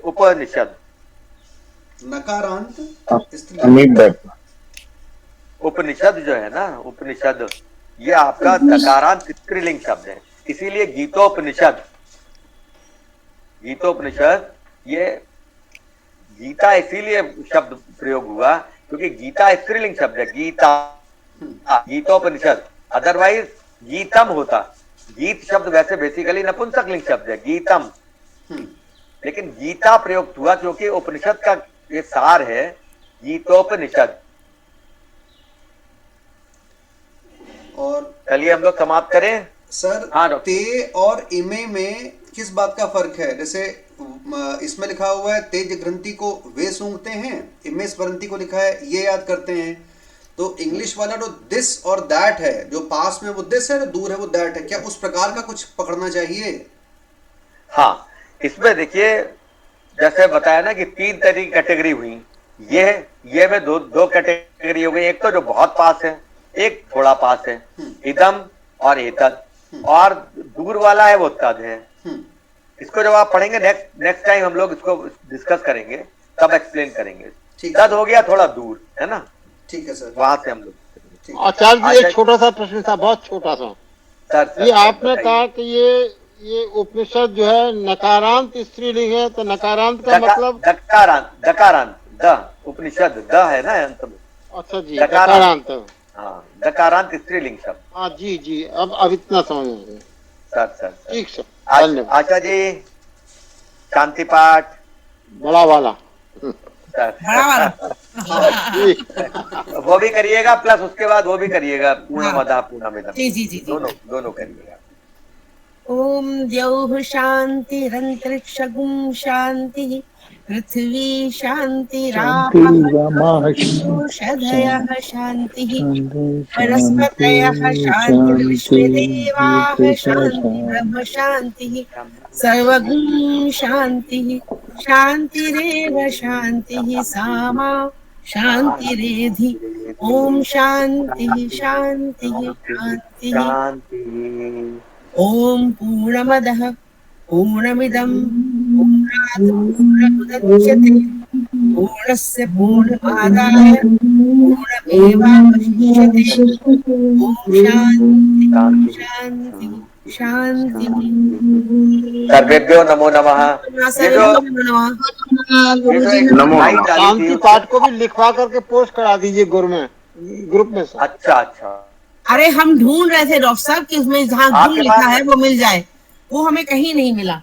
उपनिषद। नकारांत उपनिषद जो है ना, उपनिषद ये आपका नकारांत स्त्रीलिंग शब्द है, इसीलिए गीतोपनिषद ये गीता इसीलिए शब्द प्रयोग हुआ क्योंकि गीता स्त्रीलिंग शब्द है, गीतोपनिषद। अदरवाइज गीतम होता, गीत शब्द वैसे बेसिकली नपुंसकलिंग शब्द है, गीतम। लेकिन गीता प्रयुक्त हुआ क्योंकि उपनिषद का ये सार है, गीतोपनिषद। और चलिए हम लोग समाप्त करें सर। ते और इमे में किस बात का फर्क है? जैसे इसमें लिखा हुआ है तेज ग्रंथि को वे सूंघते हैं, इमे स्मरंती को लिखा है ये याद करते हैं। तो इंग्लिश वाला जो दिस और दैट है, जो पास में वो दिस है, जो दूर है वो दैट है, क्या उस प्रकार का कुछ पकड़ना चाहिए? हाँ, इसमें देखिए जैसे बताया ना कि 3 तरह की कैटेगरी हुई, ये में दो कैटेगरी हो गई। एक तो जो बहुत पास है, एक थोड़ा पास है, इदम और एतद, और दूर वाला है वो तद है। इसको जब आप पढ़ेंगे नेक्स्ट टाइम हम लोग इसको डिस्कस करेंगे, तब एक्सप्लेन करेंगे। तद हो गया थोड़ा दूर, है ना? ठीक है सर, वहां से हम लोग। आचार्य जी एक छोटा सा प्रश्न था, बहुत छोटा सा। ये आपने कहा कि ये उपनिषद जो है नकारांत स्त्रीलिंग है, तो नकारांत का मतलब दकारांत द उपनिषद द है ना अंत में। अच्छा जी, दकारांत। हाँ, दकारांत स्त्रीलिंग शब्द। हाँ जी, अब इतना समझ गए सर। ठीक सर, आचार्य जी शांति पाठ बड़ा वाला वो भी करिएगा, प्लस उसके बाद वो भी करिएगा, पूर्णमदः पूर्णमिदम्, दोनों करिएगा। ओम द्यौः शान्तिरन्तरिक्षगुं शान्तिः पृथ्वी शान्तिरापः औषधयः शान्तिः वनस्पतयः शान्तिर्विश्वेदेवाः शान्ति ब्रह्म शान्तिः सर्वगुं शान्तिः शान्तिरेव शान्तिः सामा शान्तिरेधि ओम शान्तिः शान्तिः शान्तिः ओम पूर्णमदः पूर्णमिदं पूर्णात् पूर्णमुदच्यते पूर्णस्य पूर्णमादाय पूर्णमेवावशिष्यते ओम शान्ति शान्ति शान्ति सर्वेभ्यो नमो नमः। नमो नमः। शांति पाठ को भी लिखवा करके पोस्ट करा दीजिए ग्रुप में सर। अच्छा अच्छा। अरे हम ढूंढ रहे थे डॉक्टर साहब कि उसमें जहाँ गुण लिखा है वो मिल जाए, वो हमें कहीं नहीं मिला।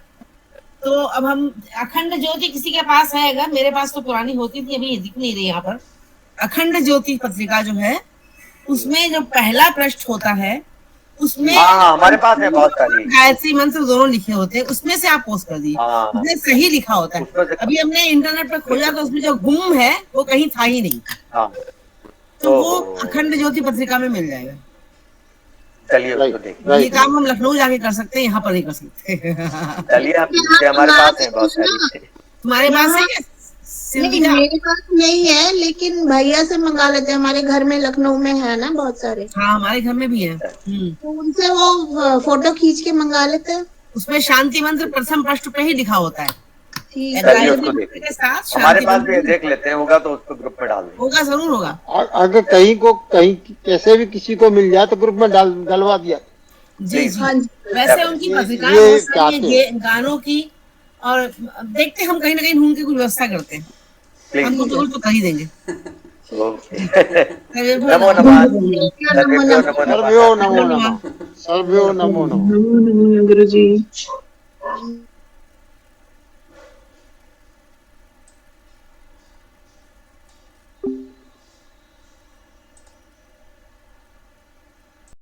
तो अब हम अखंड ज्योति किसी के पास है? अगर मेरे पास तो पुरानी होती थी, अभी दिख नहीं रही यहाँ पर। अखंड ज्योति पत्रिका जो है उसमें जो पहला पृष्ठ होता है उसमें हमारे पास है बहुत सारी गायत्री मंत्र दोनों लिखे होते हैं, उसमें से आप पोस्ट कर दीजिए। उसमें सही लिखा होता है। अभी हमने इंटरनेट पर खोजा तो उसमें जो गुम है वो कहीं था ही नहीं। तो वो अखंड ज्योति पत्रिका में मिल जाएगा। चलिए ये काम हम लखनऊ जाके कर सकते हैं, यहाँ पर नहीं कर सकते। चलिए हमारे पास है बहुत सारी। तुम्हारे पास है क्या? नहीं, मेरे पास नहीं है, लेकिन भैया से मंगा लेते हैं। हमारे घर में लखनऊ में है ना बहुत सारे। हाँ हमारे घर में भी है। तो उनसे वो फोटो खींच के मंगा लेते हैं। उसमें शांति मंत्र प्रथम पृष्ठ पे ही लिखा होता है। के साथ हमारे पास भी देख लेते हैं, होगा तो उसको ग्रुप में डाल देंगे। होगा जरूर होगा। और अगर कहीं कैसे भी किसी को मिल जाए तो ग्रुप में डलवा दिया। जी जी। वैसे उनकी पत्रिकाएं गानों की, और देखते हम कहीं ना कहीं ढूंढ के कुछ व्यवस्था करते हैं। हम तो कर ही देंगे। नमो नमः। सर्वो नमो नमः। सर्वो नमो नमः। गुरु जी।